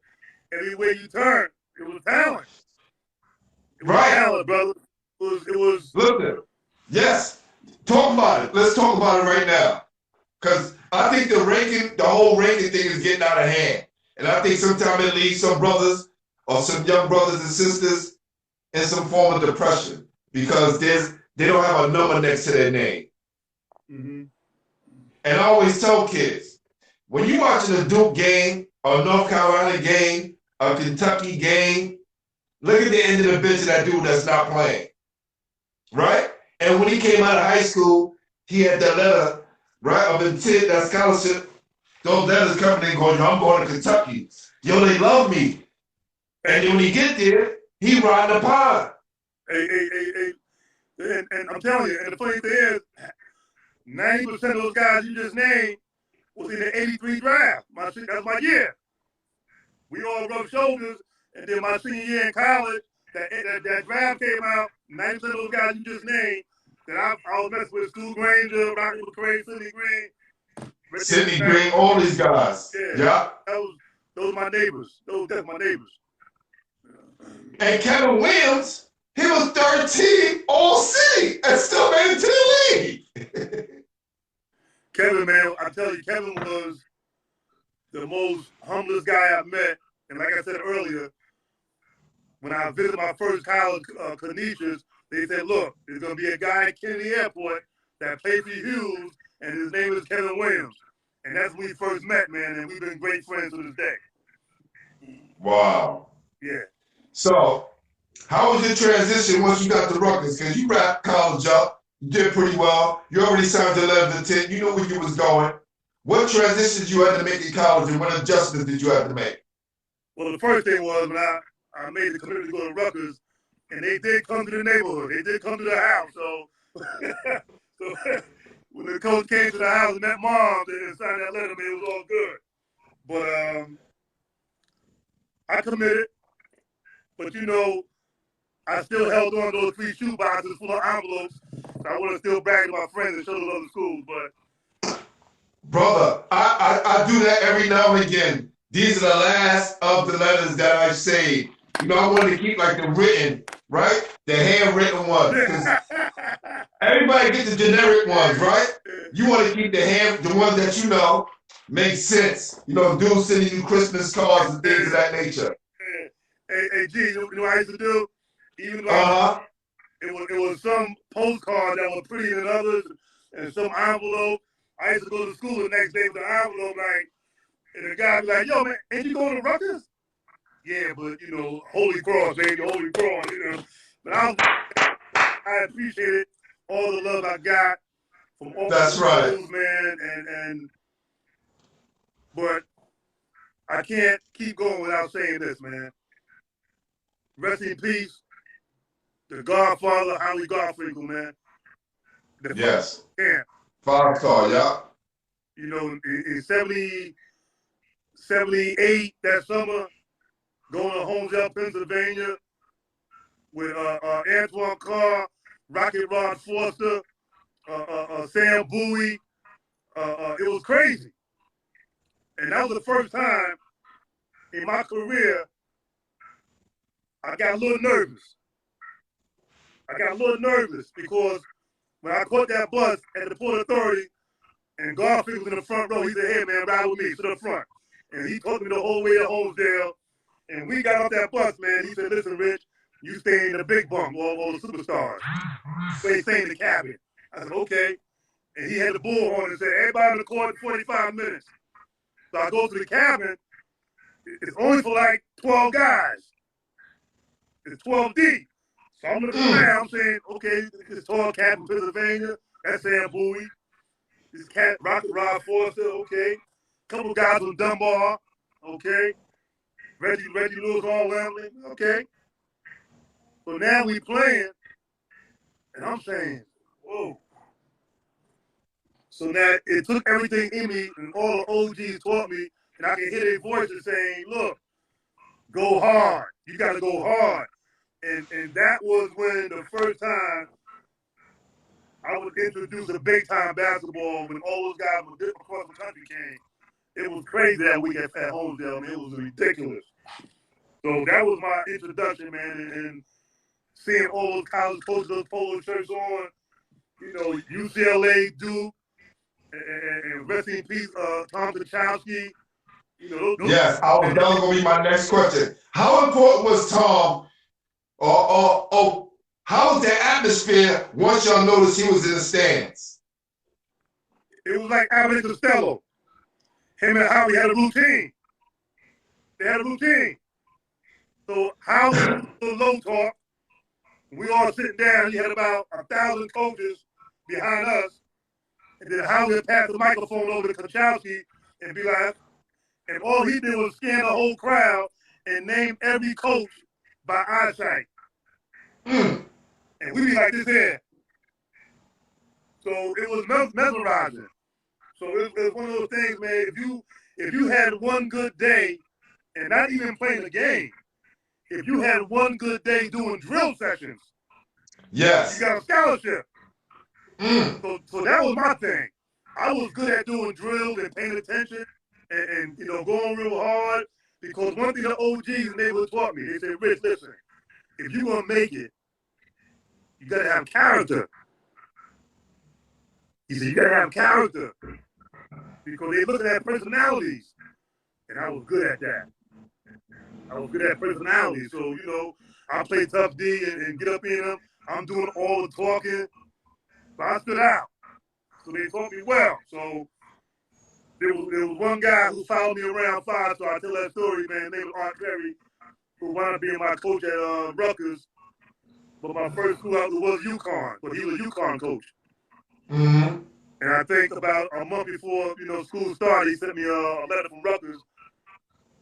Every way you turn, it was talent. It was talent, brother. It was. Listen, yes. Talk about it. Let's talk about it right now. Because I think the whole ranking thing is getting out of hand. And I think sometimes it leaves some brothers or some young brothers and sisters in some form of depression because they don't have a number next to their name. And I always tell kids, when you're watching a Duke game, a North Carolina game, a Kentucky game, look at the end of the bench of that dude that's not playing, right? And when he came out of high school, he had that letter, right, of intent, that scholarship. Those letters coming in going, I'm going to Kentucky. Yo, they love me. And then when he get there, he riding the pond. Hey. And I'm telling you, and the funny thing is, 90% of those guys you just named was in the 83 draft. That's my year. We all rubbed shoulders, and then my senior year in college, that draft came out, 90% of those guys you just named, that I was messing with Stu Granger, Rocky McCray, Sidney Green. Sidney Green, all these guys. Yeah. Those are my neighbors. That's my neighbors. And Kevin Williams, he was 13 all city and still made it to the league. Kevin, man, I tell you, Kevin was the most humblest guy I've met. And like I said earlier, when I visited my first college, Canisius, they said, look, there's going to be a guy at Kennedy Airport that played for Hughes, and his name is Kevin Williams. And that's when we first met, man, and we've been great friends to this day. Wow. Yeah. So, how was your transition once you got to Rutgers? Because you wrapped college up. You did pretty well. You already signed the letter of intent. You knew where you was going. What transitions you had to make in college and what adjustments did you have to make? Well, the first thing was when I made the commitment to go to Rutgers, and they did come to the neighborhood. They did come to the house. So when the coach came to the house and met Mom and signed that letter, man, it was all good. But I committed. But, you know, I still held on to those 3 shoe boxes full of envelopes. So I want to still brag to my friends and show those other schools. But brother, I do that every now and again. These are the last of the letters that I saved. You know, I wanted to keep like the written, right? The handwritten ones. Everybody gets the generic ones, right? You want to keep the ones that you know make sense. You know, dudes sending you Christmas cards and things of that nature. Hey, G, you know what I used to do? Even though it was some postcards that were prettier than others and some envelope. I used to go to school the next day with an envelope like, And the guy be like, yo, man, ain't you going to Rutgers? Yeah, but, you know, Holy Cross, baby, Holy Cross, you know. But I appreciated all the love I got from all the schools, man, but I can't keep going without saying this, man. Rest in peace, the Godfather, Howie Garfinkel, man. Yes. Yeah. 5-star, yeah. You know, in 78, that summer, going to Holmesdale, Pennsylvania, with Antoine Carr, Rocket Rod Foster, Sam Bowie. It was crazy. And that was the first time in my career I got a little nervous. Because when I caught that bus at the Port Authority and Garfield was in the front row, he said, hey, man, ride with me, sit up front. And he took me the whole way to Holmesdale. And we got off that bus, man. He said, listen, Rich, you stay in the big bunk, all the superstars. Stay in the cabin. I said, okay. And he had the bullhorn and said, everybody in the court in 45 minutes. So I go to the cabin. It's only for like 12 guys. It's 12 deep. So I'm looking around, I'm saying, okay, this tall cat from Pennsylvania, that's Sam Bowie. This cat, Rocket Rod Forster, okay. Couple guys from Dunbar, okay. Reggie Lewis, all Lamley, okay. So now we playing, and I'm saying, whoa. So now it took everything in me, and all the OGs taught me, and I can hear their voices saying, look, go hard. You got to go hard. And that was when the first time I was introduced to big-time basketball when all those guys from across the country came. It was crazy that week at Holmesdale, man. It was ridiculous. So that was my introduction, man, and seeing all those college coaches, those polo shirts on, you know, UCLA, Duke, and rest in peace, Tom Kachowski. You know, yes, that was going to be my next question. How important was Tom, how was the atmosphere once y'all noticed he was in the stands? It was like Abbott and Costello. Him and Howie had a routine. They had a routine. So Howie was low talk. We all sitting down. He had about 1,000 coaches behind us. And then Howie would pass the microphone over to Kachowski and be like, and all he did was scan the whole crowd and name every coach by eyesight. And we be like this here. So it was mesmerizing. So it was one of those things, man, if you had one good day, and not even playing the game, if you had one good day doing drill sessions, yes, you got a scholarship. So that was my thing. I was good at doing drills and paying attention and you know, going real hard, because one thing the OGs in the neighborhood taught me, they said, Rich, listen, if you're going to make it, you got to have character. He said, you got to have character, because they looking at personalities, and I was good at that. I was good at personality. So, you know, I play tough D and get up in them. I'm doing all the talking. So I stood out. So they taught me well. So there was one guy who followed me around 5 stars. I tell that story, man. His name was Art Perry, who wound up being my coach at Rutgers. But my first school out was UConn, but he was a UConn coach. And I think about a month before, you know, school started, he sent me a letter from Rutgers.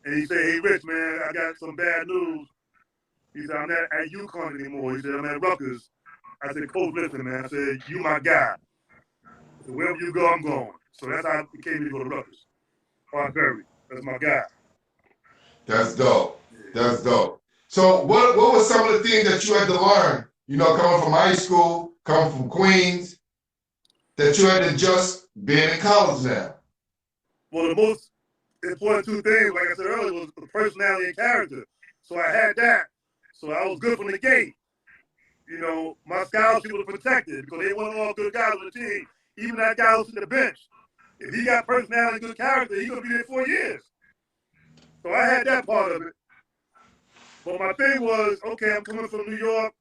And he said, hey, Rich, man, I got some bad news. He said, I'm not at UConn anymore. He said, I'm at Rutgers. I said, Coach, listen, man. I said, you my guy. So wherever you go, I'm going. So that's how it came to go to Rutgers. Art Perry, that's my guy. That's dope. That's dope. So what was some of the things that you had to learn, you know, coming from high school, coming from Queens, that you had to adjust being in college now? Well, the most important two things, like I said earlier, was the personality and character. So I had that. So I was good from the gate. You know, my scholarship was protected because they weren't all good guys on the team. Even that guy who's in the bench, if he got personality and good character, he's going to be there 4 years. So I had that part of it. But my thing was, okay, I'm coming from New York.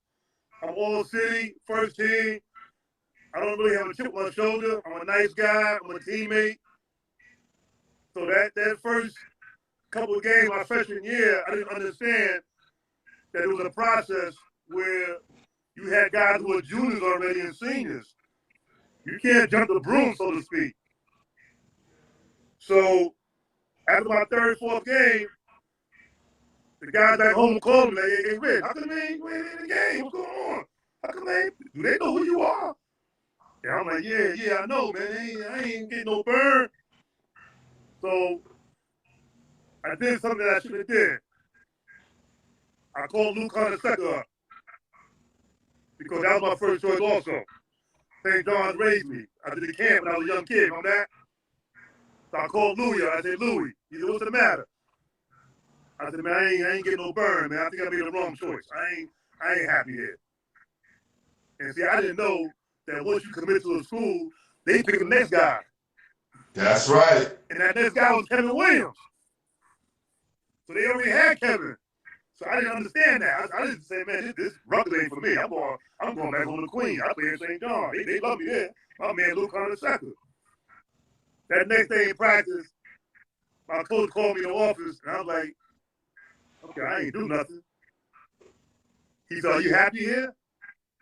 I'm all city, first team. I don't really have a chip on my shoulder. I'm a nice guy. I'm a teammate. So that first couple of games my freshman year, I didn't understand that it was a process where you had guys who were juniors already and seniors. You can't jump the broom, so to speak. So after my third, fourth game, the guys back home called me like, hey, Rick, how come they ain't in the game? What's going on? How come do they know who you are? And I'm like, yeah, I know, man. I ain't getting no burn. So I did something that I should have did. I called Luke Hunter up because that was my first choice also. St. John's raised me. I did the camp when I was a young kid, on that. So I called Louis. I said, Louis, he said, what's the matter? I said, man, I ain't getting no burn, man. I think I made the wrong choice. I ain't happy here. And see, I didn't know that once you commit to a school, they pick the next guy. That's right. And that next guy was Kevin Williams. So they already had Kevin. So I didn't understand that. I just say, man, this Rutgers ain't for me. I'm going back home to Queens. I play in St. John. They love me there. My man Luke Hunter II. That next day in practice, my coach called me in the office, and I was like, okay, I ain't do nothing. He said, are you happy here?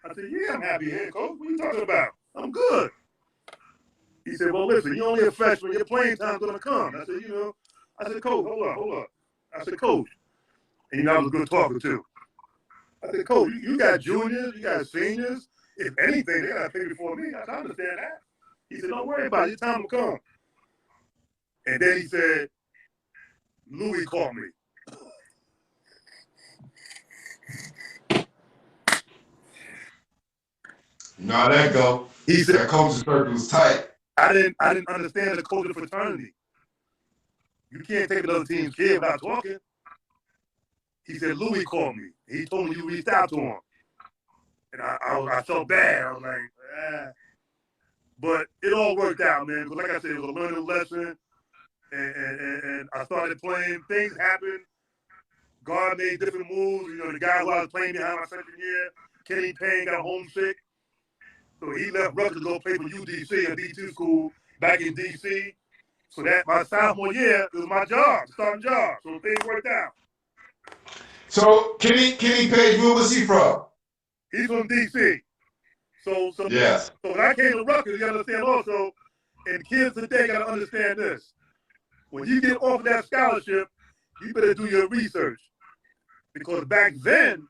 I said, yeah, I'm happy here, coach. What are you talking about? I'm good. He said, well, listen, you're only a freshman. Your playing time's going to come. I said, coach, hold up. I said, coach. And I was a good talker, too. I said, coach, you got juniors, you got seniors. If anything, they got to pay before me. I understand that. He said, don't worry about it. Your time will come. And then he said, Louis called me. You know how that go. He said, that coaching circle was tight. I didn't understand the code of fraternity. You can't take another team's kid without talking. He said, Louis called me. He told me you reached out to him. And I felt bad. I was like, But it all worked out, man. Because like I said, it was a learning lesson. And I started playing. Things happened. God made different moves. You know, the guy who I was playing behind my second year, Kenny Payne, got homesick. So he left Rutgers to go play for UDC, a D2 school back in DC. So that my sophomore year, it was my job, starting job. So things worked out. So Kenny Payne, where was he from? He's from DC. So yes. So when I came to Rutgers, you understand also, and kids today got to understand this. When you get off that scholarship, you better do your research. Because back then,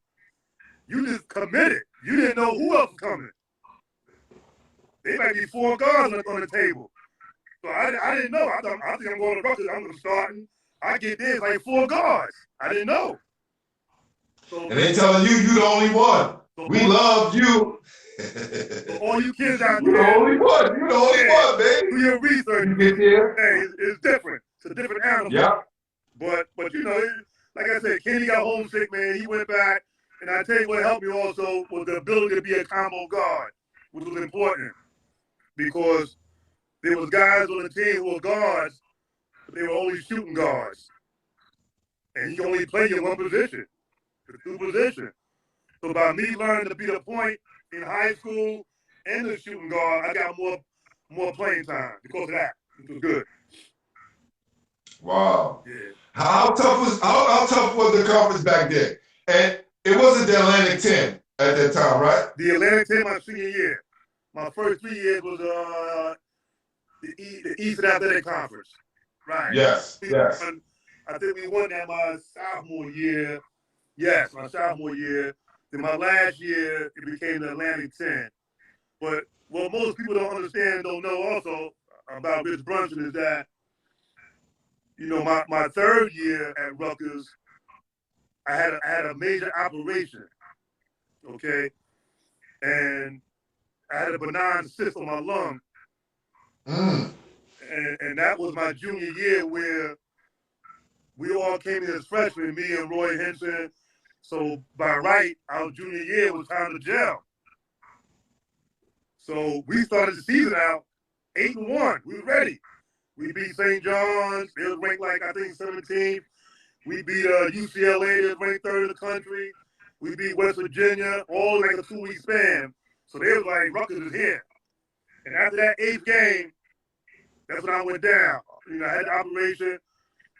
you just committed. You didn't know who else was coming. There might be 4 guards on the table. So I didn't know. I think I'm going to Rutgers. I'm going to start. I get there, it's like 4 guards. I didn't know. So, and they telling you the only one. So we loved you. So all you kids out there. You're the only one. You're the only one, baby. Do your research. You get there. Hey, it's different. It's a different animal. Yeah. But you know, like I said, Kenny got homesick, man. He went back. And I tell you what helped me also was the ability to be a combo guard, which was important. Because there was guys on the team who were guards, but they were only shooting guards. And you can only play in one position, the 2 position. So by me learning to be the point in high school and the shooting guard, I got more playing time because of that, which was good. Wow. Yeah. How tough was the conference back then? And it wasn't the Atlantic 10 at that time, right? The Atlantic 10 my senior year. My first 3 years was the Eastern Athletic Conference. Right. Yes. I think we won that my sophomore year. Yes, my sophomore year. Then my last year, it became the Atlantic 10. But what most people don't understand, don't know also about Rich Brunson is that, you know, my third year at Rutgers, I had a major operation, okay? And I had a benign cyst on my lung. And that was my junior year where we all came in as freshmen, me and Roy Henson. So by right, our junior year was time to gel. So we started the season out 8-1. We were ready. We beat St. John's. They was ranked like, I think, 17th. We beat UCLA, they was ranked 3rd in the country. We beat West Virginia, all in like a 2-week span. So they was like, Rutgers is here. And after that 8th game, that's when I went down. I had the operation.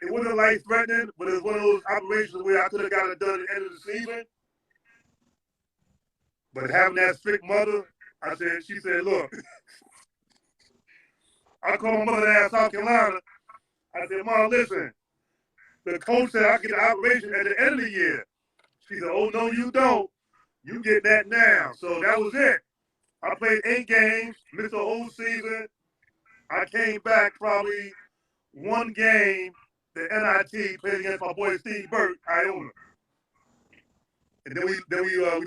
It wasn't life-threatening, but it was one of those operations where I could have got it done at the end of the season. But having that strict mother, she said, look, I called my mother down in South Carolina. I said, Mom, listen, the coach said I get the operation at the end of the year. She said, oh, no, you don't. You get that now. So that was it. I played 8 games, missed the whole season. I came back probably one game, the NIT, played against my boy Steve Burke, Iona. And then we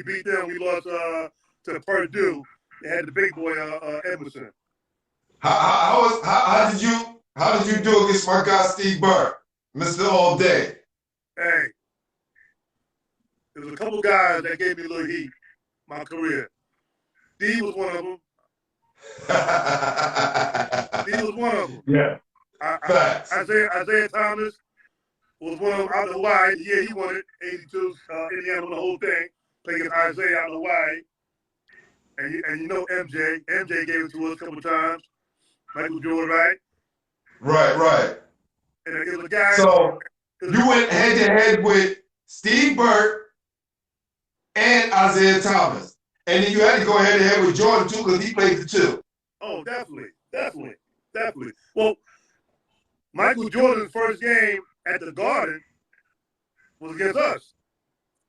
beat them. We lost to Purdue. They had the big boy Emerson. How did you do against my guy Steve Burke, Mr. All Day? Hey, there was a couple guys that gave me a little heat my career. Steve was one of them. Steve was one of them. Yeah. Isaiah Thomas was one of them out of Hawaii. Yeah, he won it. 82, Indiana won the whole thing. Playing against Isaiah out of Hawaii. And you know MJ. MJ gave it to us a couple times. Michael Jordan, right? Right. And it was a guy. So you went head-to-head with Steve Burke and Isaiah Thomas. And then you had to go head-to-head with Jordan, too, because he played the 2. Oh, definitely. Well, Michael Jordan's first game at the Garden was against us.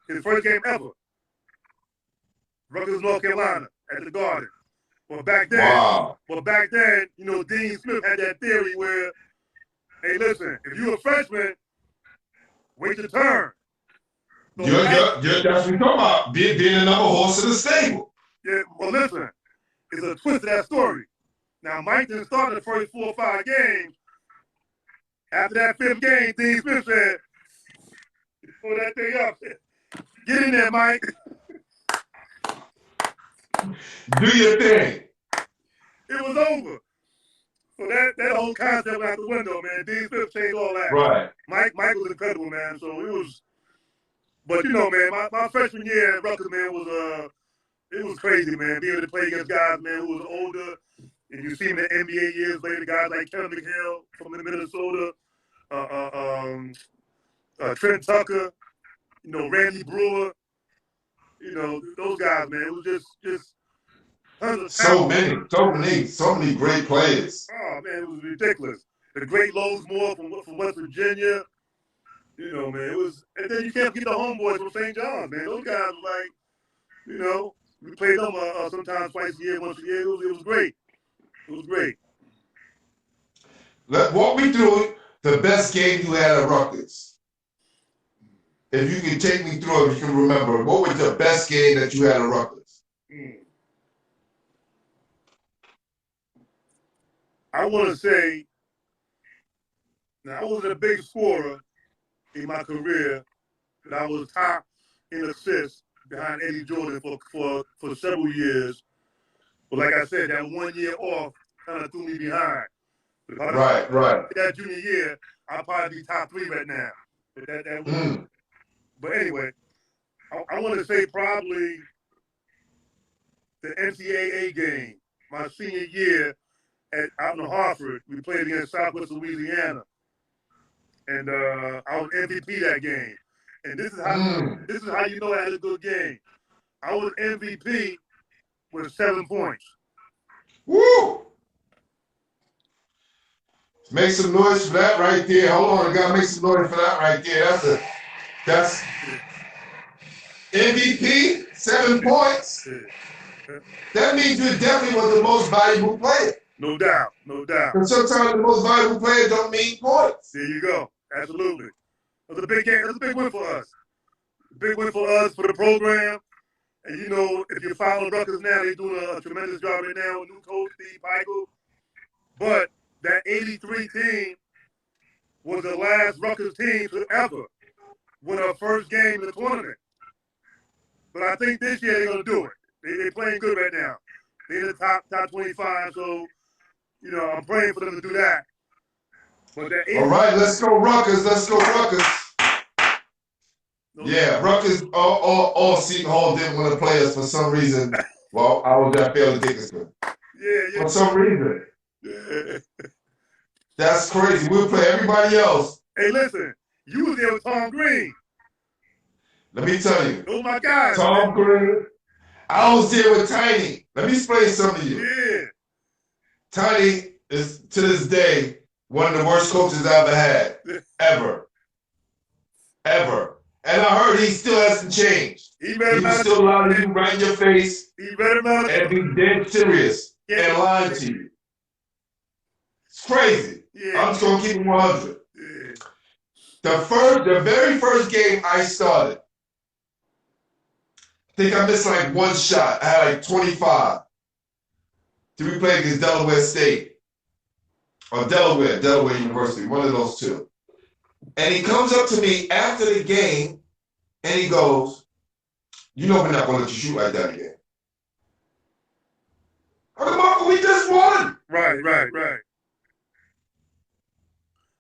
His first game ever. Rutgers, North Carolina, at the Garden. Well, back then, Dean Smith had that theory where, hey, listen, if you're a freshman, wait your turn. So that's what you're talking about, being another horse in the stable. Yeah, well, listen, it's a twist to that story. Now, Mike didn't start the first 4 or 5 games. After that 5th game, Dean Smith said, pull that thing up. Get in there, Mike. Do your thing. It was over. So that whole concept went out the window, man. Dean Smith changed all that. Right. Mike was incredible, man. So it was, but man, my freshman year at Rutgers, man, it was crazy, man. Being able to play against guys, man, who was older, and you see them in the NBA years later, guys like Kevin McHale from Minnesota, Trent Tucker, Randy Brewer, those guys, man. It was just tons of talent. So many great players. Oh man, it was ridiculous. The great Lowe's Moore from West Virginia, man. It was, and then you can't forget the homeboys from St. John's, man. Those guys were like, we played them sometimes twice a year, once a year. It was great. It was great. Walk me through the best game you had at Rutgers. If you can take me through it, if you can remember, what was the best game that you had at Rutgers? I want to say, now I wasn't a big scorer in my career, but I was top in assists behind Eddie Jordan for several years. But like I said, that 1 year off kind of threw me behind. Right. That junior year, I'll probably be top 3 right now. But But anyway, I want to say probably the NCAA game, my senior year out in Hartford. We played against Southwest Louisiana, and I was MVP that game. And this is how you know I had a good game. I was MVP with 7 points. Woo! Make some noise for that right there. Hold on, I gotta make some noise for that right there. That's MVP, 7 points. That means you definitely was the most valuable player. No doubt. But sometimes the most valuable player don't mean points. There you go. Absolutely. It was a big game. It was a big win for us. Big win for us, for the program. And if you follow Rutgers now, they're doing a tremendous job right now with new coach Steve Peichel. But that 83 team was the last Rutgers team to ever win our first game in the tournament. But I think this year they're going to do it. They're playing good right now. They're in the top 25, so, I'm praying for them to do that. But all right, let's go Rutgers. Yeah, Rutgers all Seton Hall didn't want to play us for some reason. Well, I was at Fairleigh Dickinson. Yeah. For some reason. Yeah. That's crazy. We'll play everybody else. Hey, listen, you was there with Tom Green. Let me tell you. Oh my God. Tom Green. I was there with Tiny. Let me explain something to you. Yeah. Tiny is, to this day, one of the worst coaches I ever had. Ever. Ever. And I heard he still hasn't changed. He was still allowing you right in your face and be dead serious and lying to you. It's crazy. Yeah. I'm just going to keep it 100. Yeah. The very first game I started, I think I missed like one shot. I had like 25. Then we played against Delaware State. Or Delaware University, one of those two. And he comes up to me after the game and he goes, "You know we're not going to let you shoot like that again." I'm like, "Marco, we just won." Right.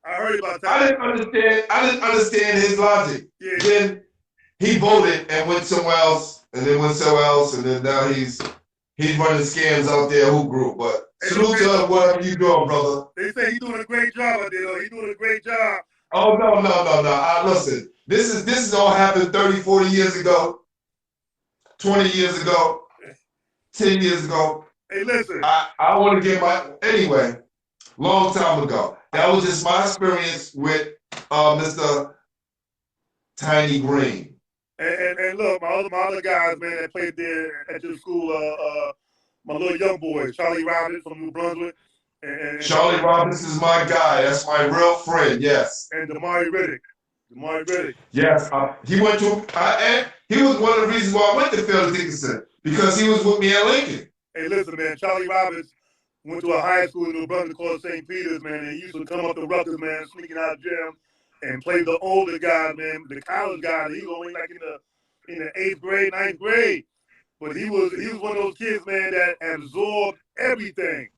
I heard about that. I didn't understand his logic. Yeah. Then he voted and went somewhere else, and then went somewhere else, and then now he's running scams out there, who group. But salute to whatever you doing, brother. They say he's doing a great job out there. He's doing a great job. Oh no. Listen, this is all happened 30, 40 years ago, 20 years ago, 10 years ago. Hey, listen. I want to get anyway. Long time ago. That was just my experience with Mr. Tiny Green. And look, my other guys, man, that played there at your school, my little young boy, Charlie Robbins from New Brunswick. Charlie Robbins is my guy. That's my real friend, yes. And Damari Riddick. Yes. He went to, and he was one of the reasons why I went to Phil Dickinson, because he was with me at Lincoln. Hey, listen, man, Charlie Robbins went to a high school in New Brunswick called St. Peter's, man, and he used to come up to Rutgers, man, sneaking out of gym and play the older guy, man, the college guy. He was only like in the 8th grade, 9th grade. But he was one of those kids, man, that absorbed everything.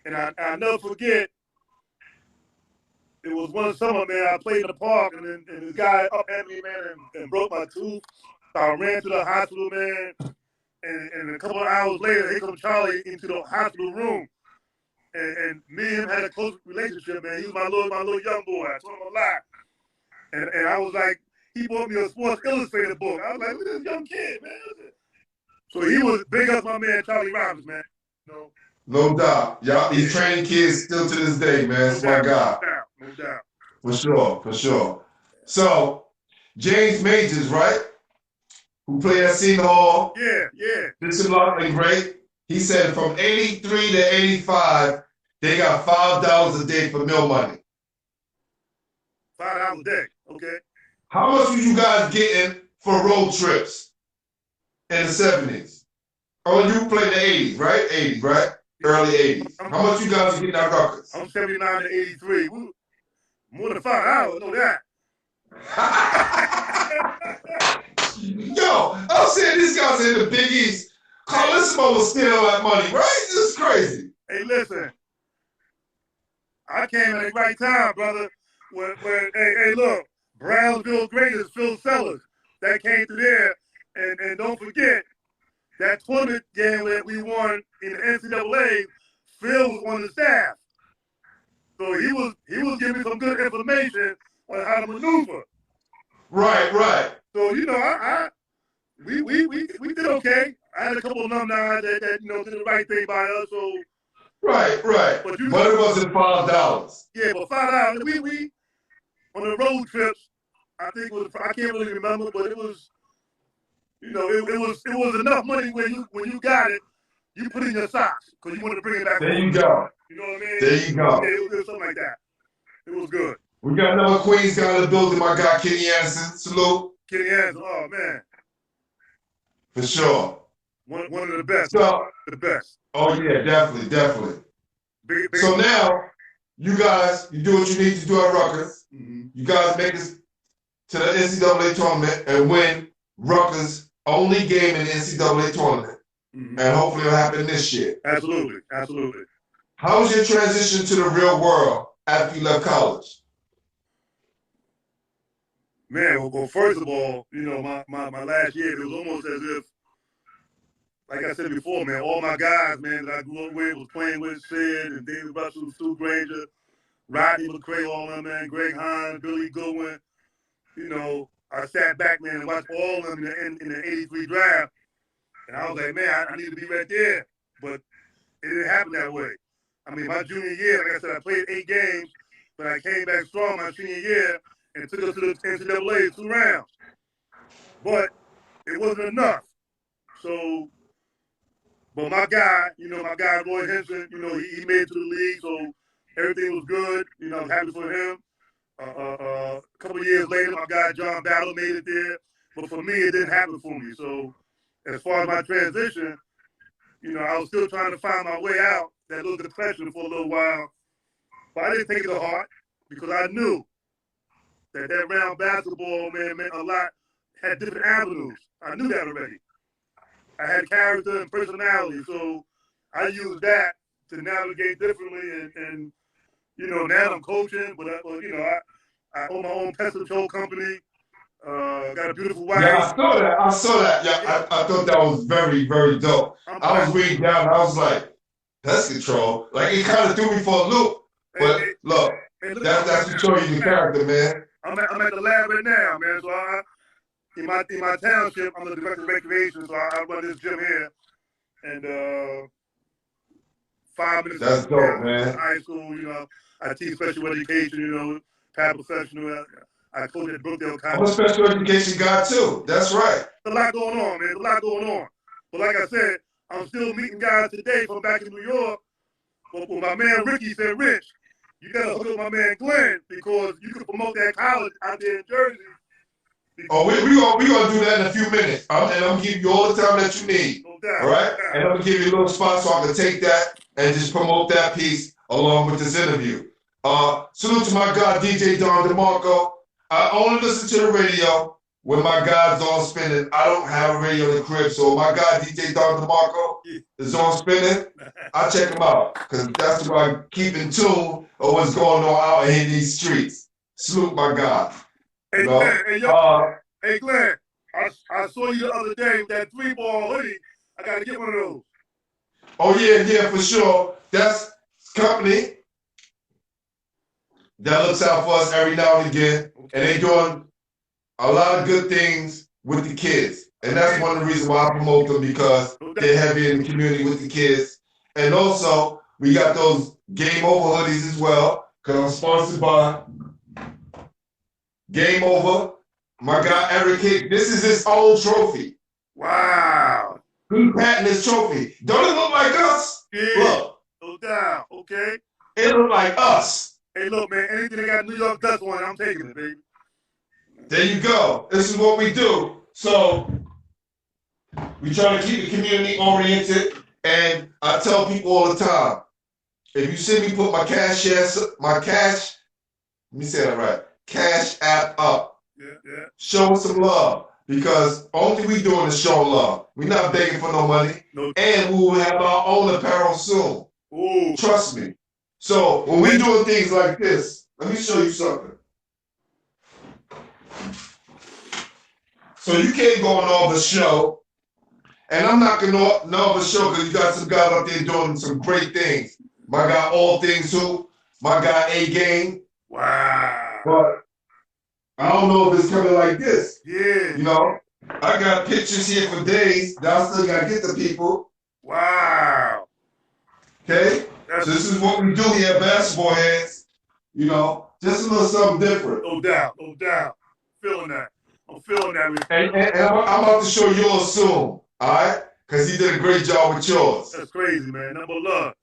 And I never forget, it was one summer, man, I played in the park, and this guy up at me, man, and broke my tooth. So I ran to the hospital, man. And a couple of hours later, here comes Charlie into the hospital room. And me and him had a close relationship, man. He was my little young boy. I told him a lot. And I was like, he bought me a Sports Illustrated book. I was like, look at this young kid, man. So he was big up my man, Charlie Robbins, man. No doubt. Y'all, he's training kids still to this day, man. That's my guy. No doubt. For sure. So, James Majors, right? Who played at Seton Hall. Yeah. Did some lovely great. He said from 83 to 85, they got $5 a day for meal money. $5 a day, okay. How much were you guys getting for road trips in the 70s? Oh, you played the 80s, right? 80s, right? Early 80s. How much you guys getting at Rutgers? I'm 79 to 83. More than $5, know that. Yo, I'm saying these guys in the Big East. Carlissimo was stealing that money, right? This is crazy. Hey, listen. I came at the right time, brother. Hey, look. Brownsville greatest Phil Sellers that came through there. And don't forget, that tournament game that we won in the NCAA, Phil was on the staff. So he was giving me some good information on how to maneuver. Right. So, we did okay. I had a couple of alumni that did the right thing by us. So Right. But it wasn't $5. Yeah, but $5. We on the road trips, I think it was, I can't really remember, but it was, it was enough money when you got it, you put it in your socks because you wanted to bring it back. There you go. You know what I mean? There you go. Yeah, it was something like that. It was good. We got another Queens guy in the building, my guy Kenny Anderson. Salute. Kenny Anderson, oh man. For sure. One of the best. So, the best. Oh yeah, definitely. Big. So now, you guys, you do what you need to do at Rutgers. Mm-hmm. You guys make it to the NCAA tournament and win Rutgers' only game in the NCAA tournament. Mm-hmm. And hopefully it'll happen this year. Absolutely. How was your transition to the real world after you left college? Man, well, first of all, my last year, it was almost as if, like I said before, man, all my guys, man, that I grew up with, was playing with, Sid and David Russell, Stu Granger, Rodney McCray, all of them, man, Greg Hines, Billy Goodwin. You know, I sat back, man, and watched all of them in the 83 draft. And I was like, man, I need to be right there. But it didn't happen that way. I mean, my junior year, like I said, I played 8 games, but I came back strong my senior year and took us to the NCAA 2 rounds. But it wasn't enough. So, but my guy, Roy Henson, he made it to the league, so everything was good. I was happy for him. A couple of years later, my guy John Battle made it there. But for me, it didn't happen for me. So as far as my transition, I was still trying to find my way out, that little depression for a little while. But I didn't take it to heart because I knew that round basketball, man, meant a lot, had different avenues. I knew that already. I had character and personality, so I used that to navigate differently. And now I'm coaching, but I own my own pest control company. Got a beautiful wife. Yeah, I saw that. Yeah, I thought that was very, very dope. I was reading down, and I was like, pest control? Like, it kind of threw me for a loop. But look, that's to show you the character, man. I'm at the lab right now, man. So in my township, I'm the director of recreation, so I run this gym here. And 5 minutes. That's dope, man. High school, I teach special education, paraprofessional. I coach at Brookdale College. I'm a special education guy too. That's right. There's a lot going on, man. There's a lot going on. But like I said, I'm still meeting guys today from back in New York. But my man Ricky said, Rich, you gotta hook up my man Glenn because you can promote that college out there in Jersey. Oh, we gonna do that in a few minutes. And I'm gonna give you all the time that you need. No doubt. All right? And I'm gonna give you a little spot so I can take that and just promote that piece along with this interview. Salute to my guy DJ Don DeMarco. I only listen to the radio when my guy's on spinning. I don't have a radio in the crib, so my guy DJ Don DeMarco is on spinning. I check him out because that's where I keep in tune of what's going on out in these streets. Salute my guy. Hey, Glenn, I saw you the other day with that 3-ball hoodie. I got to get one of those. Oh, yeah, for sure. That's company that looks out for us every now and again. And they doing a lot of good things with the kids. And that's one of the reasons why I promote them, because they're heavy in the community with the kids. And also, we got those Game Over hoodies as well, because I'm sponsored by Game Over. My guy Eric Hick, this is his own trophy. Wow. He patting his trophy. Don't it look like us? Yeah. Look. No doubt. Okay. It look like us. Hey, look, man, anything they got New York dust on, I'm taking it, baby. There you go. This is what we do. So we try to keep the community oriented, and I tell people all the time, if you see me put my cash app up. Yeah. Show us some love, because only we doing is show love. We're not begging for no money, and we will have our own apparel soon. Ooh. Trust me. So when we're doing things like this, let me show you something. So you can't go on all the show, and I'm not going to know the show because you got some guys out there doing some great things. My guy All Things Who, my guy A Game. Wow. But I don't know if it's coming like this. Yeah. I got pictures here for days that I still got to get to people. Wow. Okay? So this is what we do here at Basketball Heads. Just a little something different. No doubt. Feeling that. I'm feeling that. And I'm about to show yours soon, all right? Because he did a great job with yours. That's crazy, man. Number love.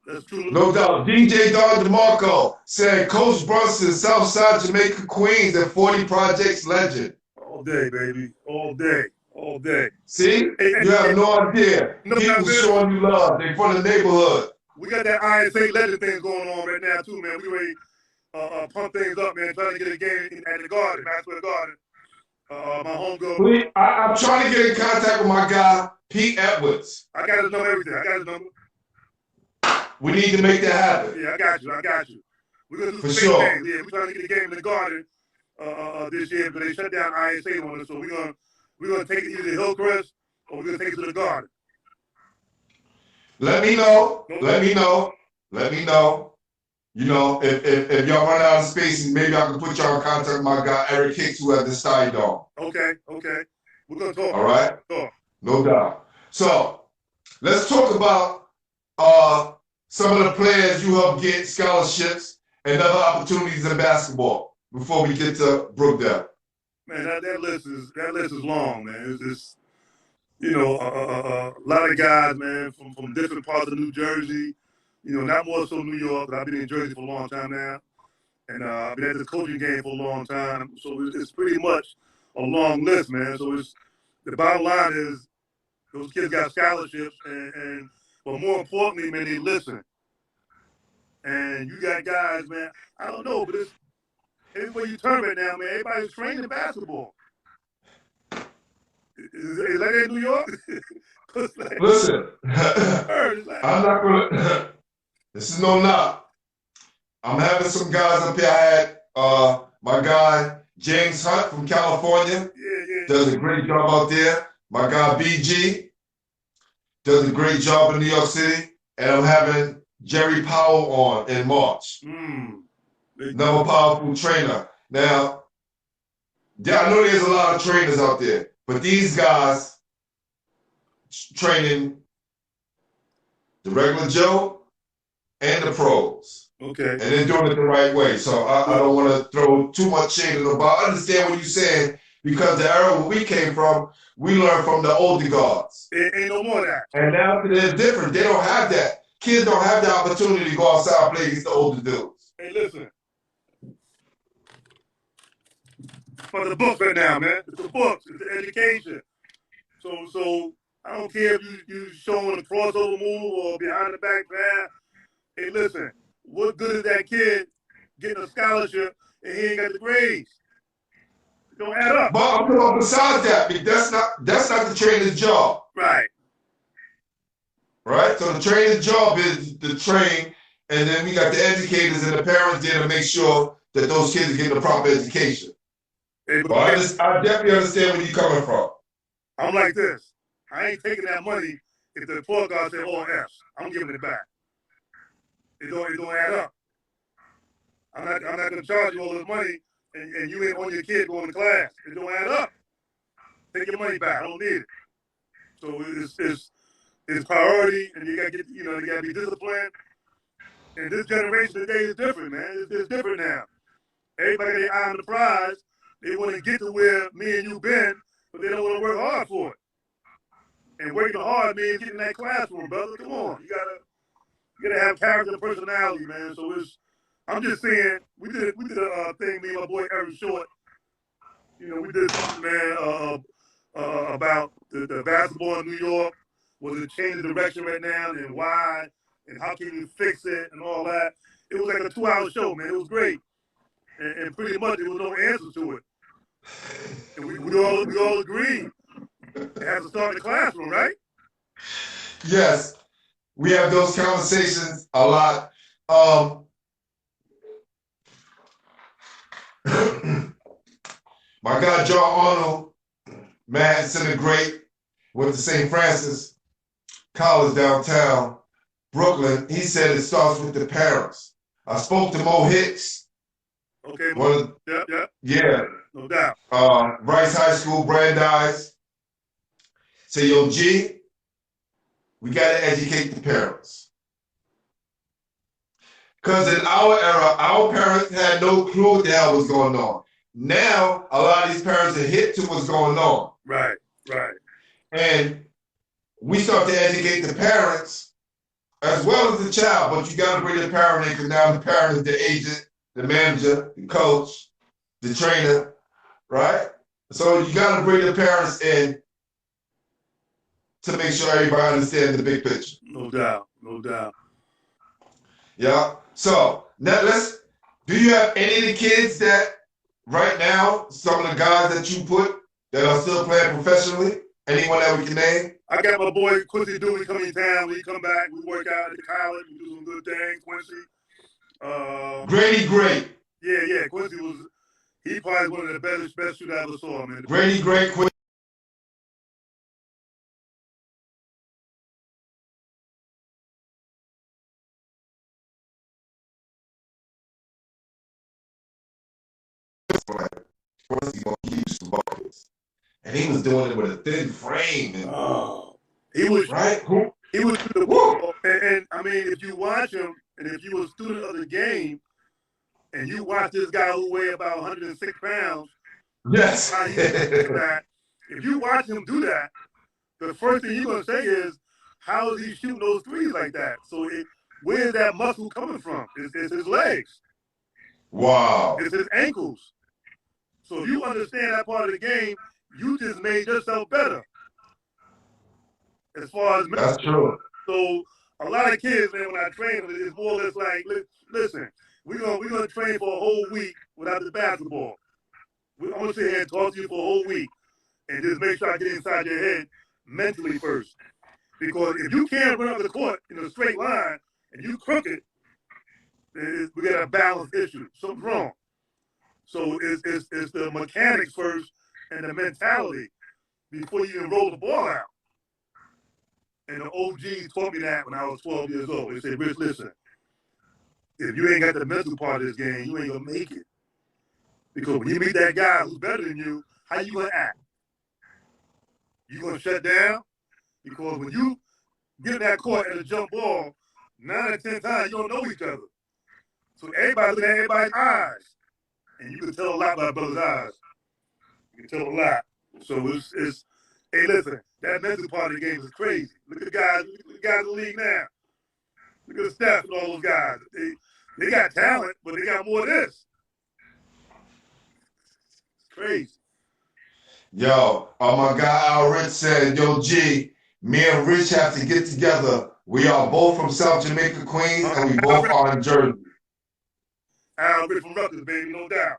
That's true. No doubt. DJ Don DeMarco said, Coach Brunson, Southside Jamaica, Queens, and 40 Projects legend. All day, baby. All day. See? You have no idea. People showing you love. They from the neighborhood. We got that ISA legend thing going on right now, too, man. We ready pump things up, man. Trying to get a game at the Garden, Maxwell Garden. My homegirl. I'm trying to get in contact with my guy, Pete Edwards. I got his number, everything. I got his number. We need to make that happen. Yeah, I got you. We're going to do the For same sure. thing. Yeah, we're trying to get a game in the Garden this year, but they shut down ISA on us, so we're gonna take it either to Hillcrest or we're going to take it to the Garden. Let me know. You know, if y'all run out of space, maybe I can put y'all in contact with my guy Eric Hicks, who has the study dog. Okay. We're gonna talk. All right. Talk. No doubt. So let's talk about some of the players you helped get scholarships and other opportunities in basketball before we get to Brookdale. Man, that list is long, man. It's you know, a lot of guys, man, from different parts of New Jersey. You know, not more so New York, but I've been in Jersey for a long time now. And I've been at the coaching game for a long time. So it's pretty much a long list, man. So the bottom line is those kids got scholarships, but more importantly, man, they listen. And you got guys, man, I don't know, but it's everywhere you turn right now, man, everybody's training basketball. Is that in New York? Like, listen, I'm not gonna. This is no knock. I'm having some guys up here. I had my guy James Hunt from California. Does a great job out there. My guy BG does a great job in New York City. And I'm having Jerry Powell on in March. Another powerful trainer. Now, I know there's a lot of trainers out there, but these guys training the regular Joe and the pros. Okay. And they're doing it the right way. So I don't want to throw too much shade in them, but I understand what you're saying because the era where we came from, we learned from the older guards. Ain't no more of that. And now they're different. They don't have that. Kids don't have the opportunity to go outside and play against the older dudes. Hey, listen. For the books right now, man. It's the books. It's the education. So I don't care if you showing a crossover move or behind the back pass. Hey, listen. What good is that kid getting a scholarship and he ain't got the grades? It don't add up. But I'm talking about besides that, that's not the trainer's job. Right. Right? So the trainer's job is to train, and then we got the educators and the parents there to make sure that those kids are getting a proper education. Hey, but I definitely understand where you're coming from. I'm like this. I ain't taking that money if the poor guy said, oh, F. I'm giving it back. It don't add up. I'm not gonna charge you all this money and you ain't on your kid going to class. It don't add up. Take your money back. I don't need it. So it's priority, and you gotta you gotta be disciplined. And this generation today is different, man. It's different now. Everybody they eye on the prize. They want to get to where me and you been, but they don't want to work hard for it. And working hard means getting in that classroom, brother. Come on, you gotta have character and personality, man. So I'm just saying, we did a thing, me and my boy Eric Short. You know, we did something, man, about the basketball in New York. Was it changing direction right now, and why, and how can you fix it, and all that. It was like a 2-hour show, man. It was great, and pretty much there was no answer to it. And we all agreed it has to start in the classroom, right? Yes. We have those conversations a lot. My guy John Arnold, man, center great, went to St. Francis College downtown Brooklyn. He said it starts with the parents. I spoke to Mo Hicks. Okay. Yeah. No doubt. Rice High School, Brandeis. Say, yo, G, we got to educate the parents. Because in our era, our parents had no clue what the hell was going on. Now, a lot of these parents are hip to what's going on. Right. And we start to educate the parents as well as the child, but you got to bring the parent in because now the parent is the agent, the manager, the coach, the trainer, right? So you got to bring the parents in to make sure everybody understands the big picture. No doubt. Yeah. So now do you have any of the kids that right now, some of the guys that you put that are still playing professionally? Anyone that we can name? I got my boy Quincy Dewey coming in town. When he come back, we work out at the college. We do some good things. Quincy. Grady Great. Yeah. Quincy he probably one of the best shooters I ever saw, man. Grady Great. first he used to buckets. And he was doing it with a thin frame. And, he was right. He was the ball. And I mean, if you watch him, and if you were a student of the game, and you watch this guy who weighed about 106 pounds, yes. If you watch him do that, the first thing you're going to say is, how is he shooting those threes like that? So where's that muscle coming from? It's his legs. Wow. It's his ankles. So if you understand that part of the game, you just made yourself better. As far as that's true. So a lot of kids, man, when I train them, it's more or less like, listen, we're gonna train for a whole week without the basketball. I'm gonna sit here and talk to you for a whole week and just make sure I get inside your head mentally first. Because if you can't run up the court in a straight line and you crooked, we got a balance issue. Something's wrong. So it's the mechanics first and the mentality before you even roll the ball out. And the OGs taught me that when I was 12 years old. They said, Rich, listen, if you ain't got the mental part of this game, you ain't gonna make it. Because when you meet that guy who's better than you, how you gonna act? You gonna shut down? Because when you get in that court at a jump ball, 9 or 10 times you don't know each other. So everybody looking at everybody's eyes. And you can tell a lot by brother's eyes. You can tell a lot. So it's hey, listen, that mental part of the game is crazy. Look at the guys in the league now. Look at the Steph and all those guys. They got talent, but they got more of this. It's crazy. Yo, my guy Al Rich said, yo, G, me and Rich have to get together. We are both from South Jamaica, Queens, and we both are in Jersey. Al Rich from Rutgers, baby, no doubt.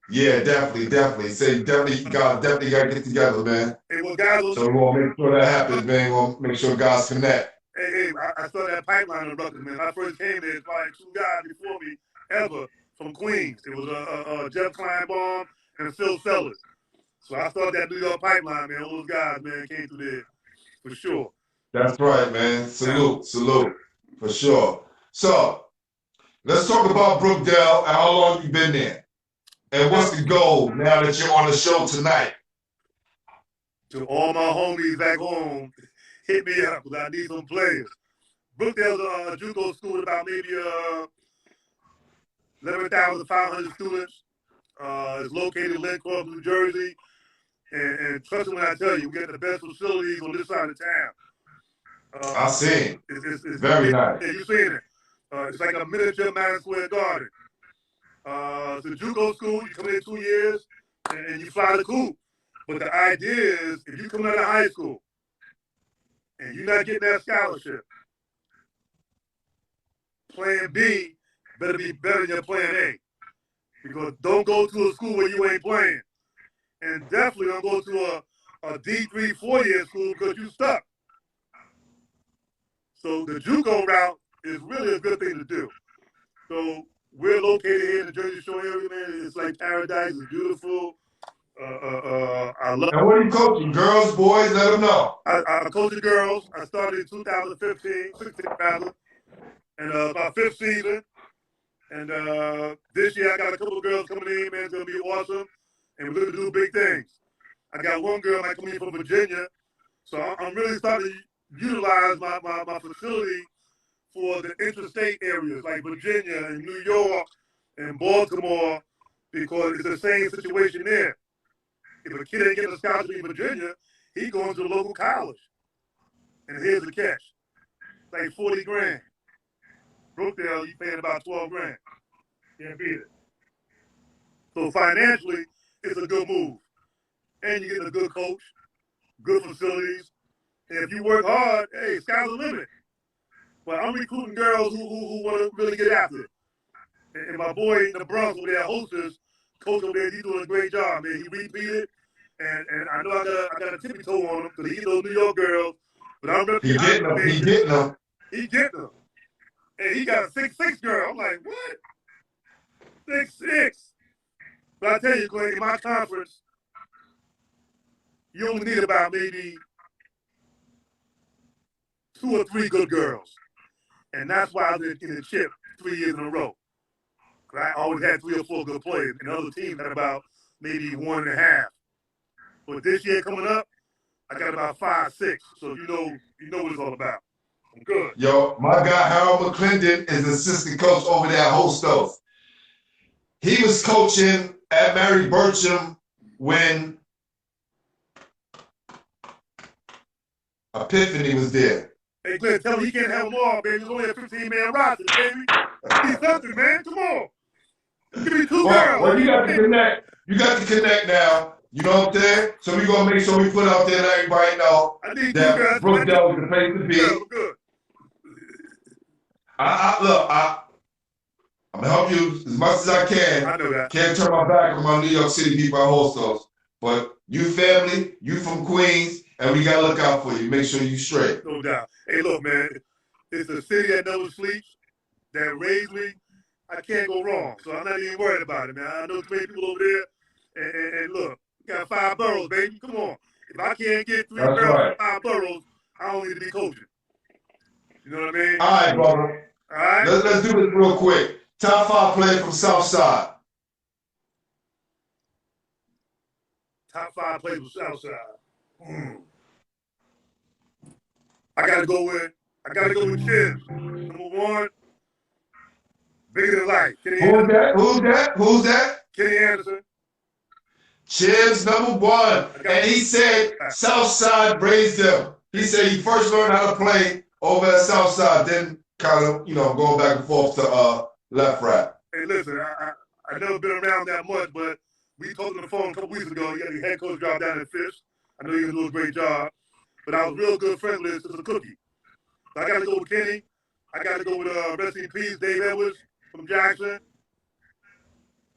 Yeah, definitely. Say definitely gotta get together, man. Hey, well, guys, so we're gonna make sure that happens, man. We'll make sure guys connect. Hey, I started that pipeline in Rutgers, man. When I first came there, it's probably 2 guys before me ever from Queens. It was Jeff Kleinbaum and Phil Sellers. So I started that New York pipeline, man. All those guys, man, came through there for sure. That's right, man. Salute, for sure. So let's talk about Brookdale and how long you've been there. And what's the goal now that you're on the show tonight? To all my homies back home, hit me up because I need some players. Brookdale's a JUCO school, about maybe 11,500 students. It's located in Lynn, New Jersey. And trust me when I tell you, we got the best facilities on this side of town. I see. It's very nice. Yeah, you've seen it. It's like a miniature Madison Square Garden. It's a JUCO school. You come in 2 years and you fly the coop. But the idea is, if you come out of high school and you're not getting that scholarship, plan B better be better than your plan A. Because don't go to a school where you ain't playing. And definitely don't go to a D3 4-year school because you stuck. So the JUCO route is really a good thing to do. So we're located here in the Jersey Shore area, man. It's like paradise. It's beautiful. I love. And what are you coaching? Girls, boys? Let them know. I coach the girls. I started in 2015, 16 rather, and about 5th season. And this year I got a couple of girls coming in, man. It's gonna be awesome, and we're gonna do big things. I got one girl might come in from Virginia, so I'm really starting to utilize my facility for the interstate areas like Virginia and New York and Baltimore, because it's the same situation there. If a kid ain't getting a scholarship in Virginia, he going to the local college. And here's the catch. It's like 40 grand. Brookdale, you paying about 12 grand. Can't beat it. So financially, it's a good move. And you're getting a good coach, good facilities. And if you work hard, hey, sky's the limit. But I'm recruiting girls who want to really get after it. And my boy in the Bronx over there, Hostess, coach over there, he's doing a great job, man. He repeated, and I know I got a tippy toe on him because he those New York girls. But I'm really He getting them. He getting them. And he got a 6'6" girl. I'm like, what? 6'6". But I tell you, Glenn, in my conference, you only need about maybe 2 or 3 good girls. And that's why I was in the chip 3 years in a row. I always had 3 or 4 good players, and the other teams had about maybe 1.5. But this year coming up, I got about 5, 6. So you know what it's all about. I'm good. Yo, my guy Harold McClendon is assistant coach over there at Hostos. He was coaching at Mary Burcham when Epiphany was there. Hey, Glenn, tell him he can't have them all, baby. There's only a 15-man roster, baby. Give me something, man. Come on. Give me 2 girls. Well, you got to connect. You got to connect now. You know what I'm saying? So we're going to make sure we put out there and let everybody know that Brookdale is the place to be. Yeah, good. Look, I'm going to help you as much as I can. I know that. Can't turn my back on my New York City people at Hostos. But you family, you from Queens, and we got to look out for you. Make sure you straight. No doubt. Hey, look, man. It's a city that never sleeps, that raised me. I can't go wrong. So I'm not even worried about it, man. I know 20 people over there. And look, we got 5 boroughs, baby. Come on. If I can't get 3 girls in 5 boroughs, I don't need to be coaching. You know what I mean? All right, brother. All right? Let's do this real quick. Top 5 players from Southside. Top 5 players from Southside. I gotta go with Chiz. Number 1, bigger than life. Who's that? Kenny Anderson. Chiz, number 1. And he said Southside raised him. He said he first learned how to play over at Southside, then kind of, going back and forth to left, right. Hey, listen, I never been around that much, but we talked on the phone a couple weeks ago. You got your head coach dropped down in Fish. I know you're going to do a great job. But I was real good friends with a cookie. So I got to go with Kenny. I got to go with rest in peace, Dave Edwards from Jackson.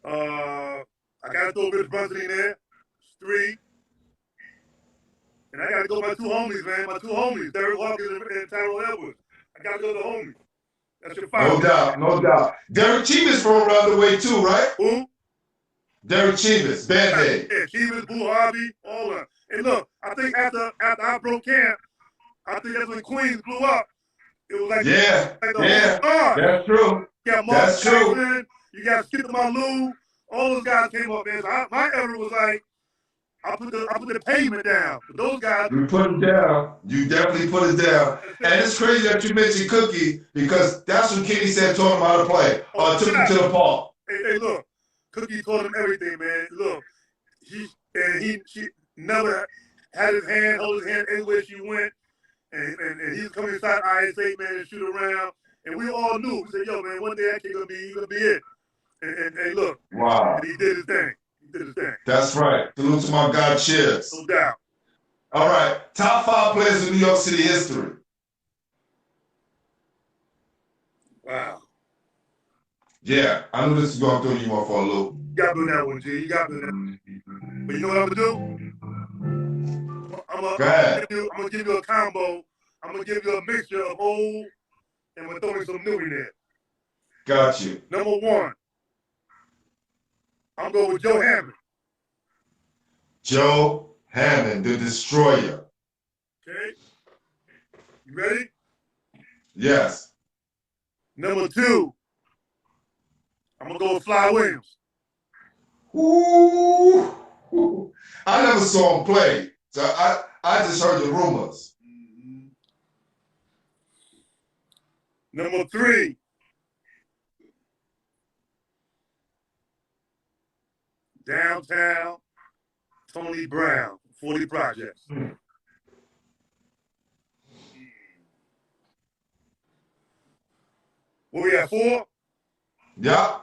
I got to throw Rich Brunson in there. It's 3. And I got to go with my 2 homies, man. My 2 homies, Derek Hawkins and Tyrell Edwards. I got to go to the homies. That's your 5. No doubt. Derek Chivas from around the way too, right? Who? Derek Chivas, Bad Yeah, Chivas, Boo Harvey, all of them. And look, I think after I broke camp, I think that's when Queens blew up. It was like that's true. You got Mark Jackson, you got Skip Malou, all those guys came up there. So my era was like, I put the pavement down. But those guys, you put it down. You definitely put it down. And it's crazy that you mentioned Cookie because that's what Kenny said taught him how to play. Took him to the park. Hey, look, Cookie taught him everything, man. Look, she never had hold his hand anywhere she went. And he's coming inside ISA, man, and shoot around. And we all knew. We said, yo, man, one day that kid gonna be it. And look. Wow. And he did his thing. That's right. Salute to my guy, Chiz. No doubt. All right. Top 5 players in New York City history. Wow. Yeah, I knew this was going to throw you off for a loop. You got to do that one, G. You got to do that. But you know what I'm going to do? I'm going to give you a combo. I'm going to give you a mixture of old and we're throwing some new in there. Got you. Number 1. I'm going with Joe Hammond. Joe Hammond, the Destroyer. Okay. You ready? Yes. Number 2. I'm going to go with Fly Williams. Ooh. I never saw him play, so I just heard the rumors. Number 3. Downtown, Tony Brown, 40 Projects. What we at, 4? Yeah.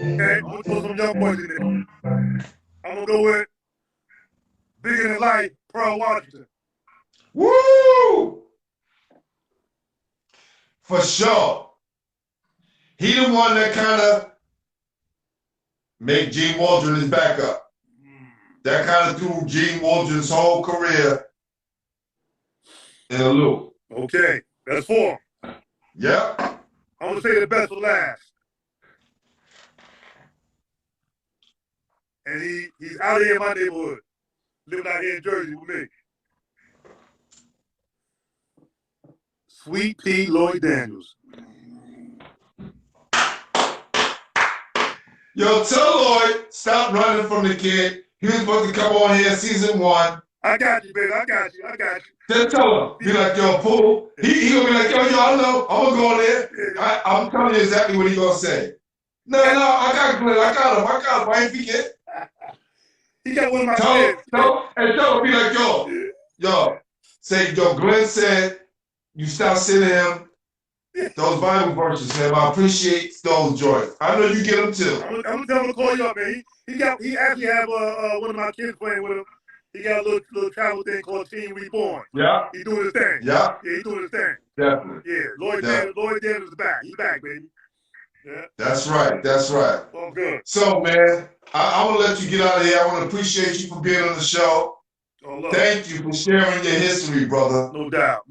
Okay, I'm going to throw some young boys in there. I'm going to go with Bigger Than Life, Pearl Washington. Woo! For sure. He the one that kind of made Gene Waldron his backup. That kind of threw Gene Waldron's whole career in a loop. Okay, that's 4. Yep. I'm going to say the best for last. And he's out here in my neighborhood, living out here in Jersey with me. Sweet Pea Lloyd Daniels. Yo, tell Lloyd, stop running from the kid. He was supposed to come on here season 1. I got you, baby. I got you. Just tell him. Be like, yo, Pooh. He gonna be like, yo, I know. I'm gonna go on there. I'm telling you exactly what he gonna say. No, I got Glenn. I got him. I ain't forget. He got one of my kids. Tell him, be like, yo. Say, yo, Glenn said you stop sending him those Bible verses, man. I appreciate those joints. I know you get them too. I'm gonna tell him to call you up, man. He actually have one of my kids playing with him. He got a little travel thing called Team Reborn. Yeah. He doing his thing. Yeah. Yeah, he doing his thing. Definitely. Yeah, Lloyd Daniels is back. He's back, baby. Yeah. That's right. All good. So, man, I'm going to let you get out of here. I want to appreciate you for being on the show. Oh, look. Thank you for sharing your history, brother. No doubt.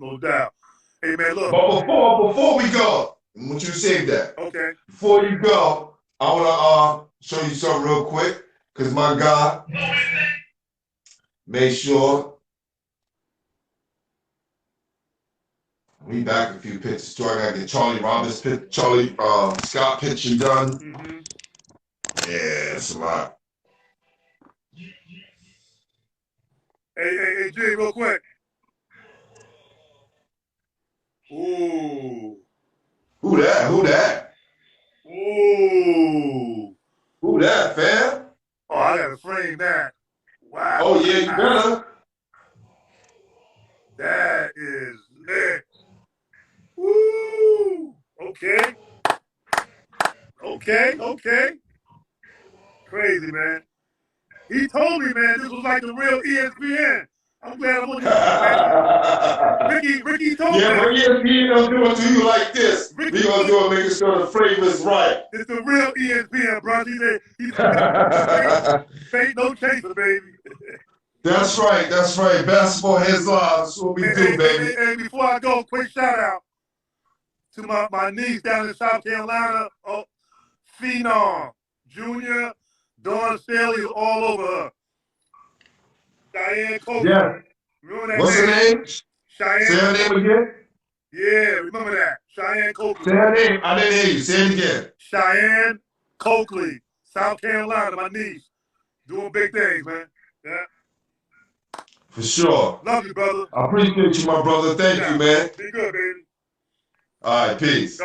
Hey, man, look. But before we go, I want you to save that. Okay. Before you go, I want to show you something real quick, because my guy made sure we back a few pictures too. I gotta get Charlie Scott picture done. Mm-hmm. Yeah, it's a lot. Hey, G, real quick. Ooh. Who that? Ooh. Who that, fam? Oh, I gotta frame that. Wow. Oh yeah, you better. That is lit. Woo. Okay. Crazy, man. He told me, man, this was like the real ESPN. I'm glad I'm on this, man. Ricky told me. Yeah, but ESPN don't do it to you like this. We gonna do it making sure the flavor is right. It's the real ESPN, bro. He said, fake no chaser, baby. That's right. Basketball heads live. That's what we do, baby. And before I go, quick shout out to my niece down in South Carolina, Phenom, Junior, Dawn Staley is all over her. Cheyenne Copeland. Yeah. Remember that What's her name? Cheyenne. Say her name again. Yeah, remember that. Cheyenne Copeland. Say her name. I didn't hear you. Say it again. Cheyenne Coakley, South Carolina, my niece. Doing big things, man. Yeah. For sure. Love you, brother. I appreciate you, my brother. Thank you, man. Be good, baby. All right, peace.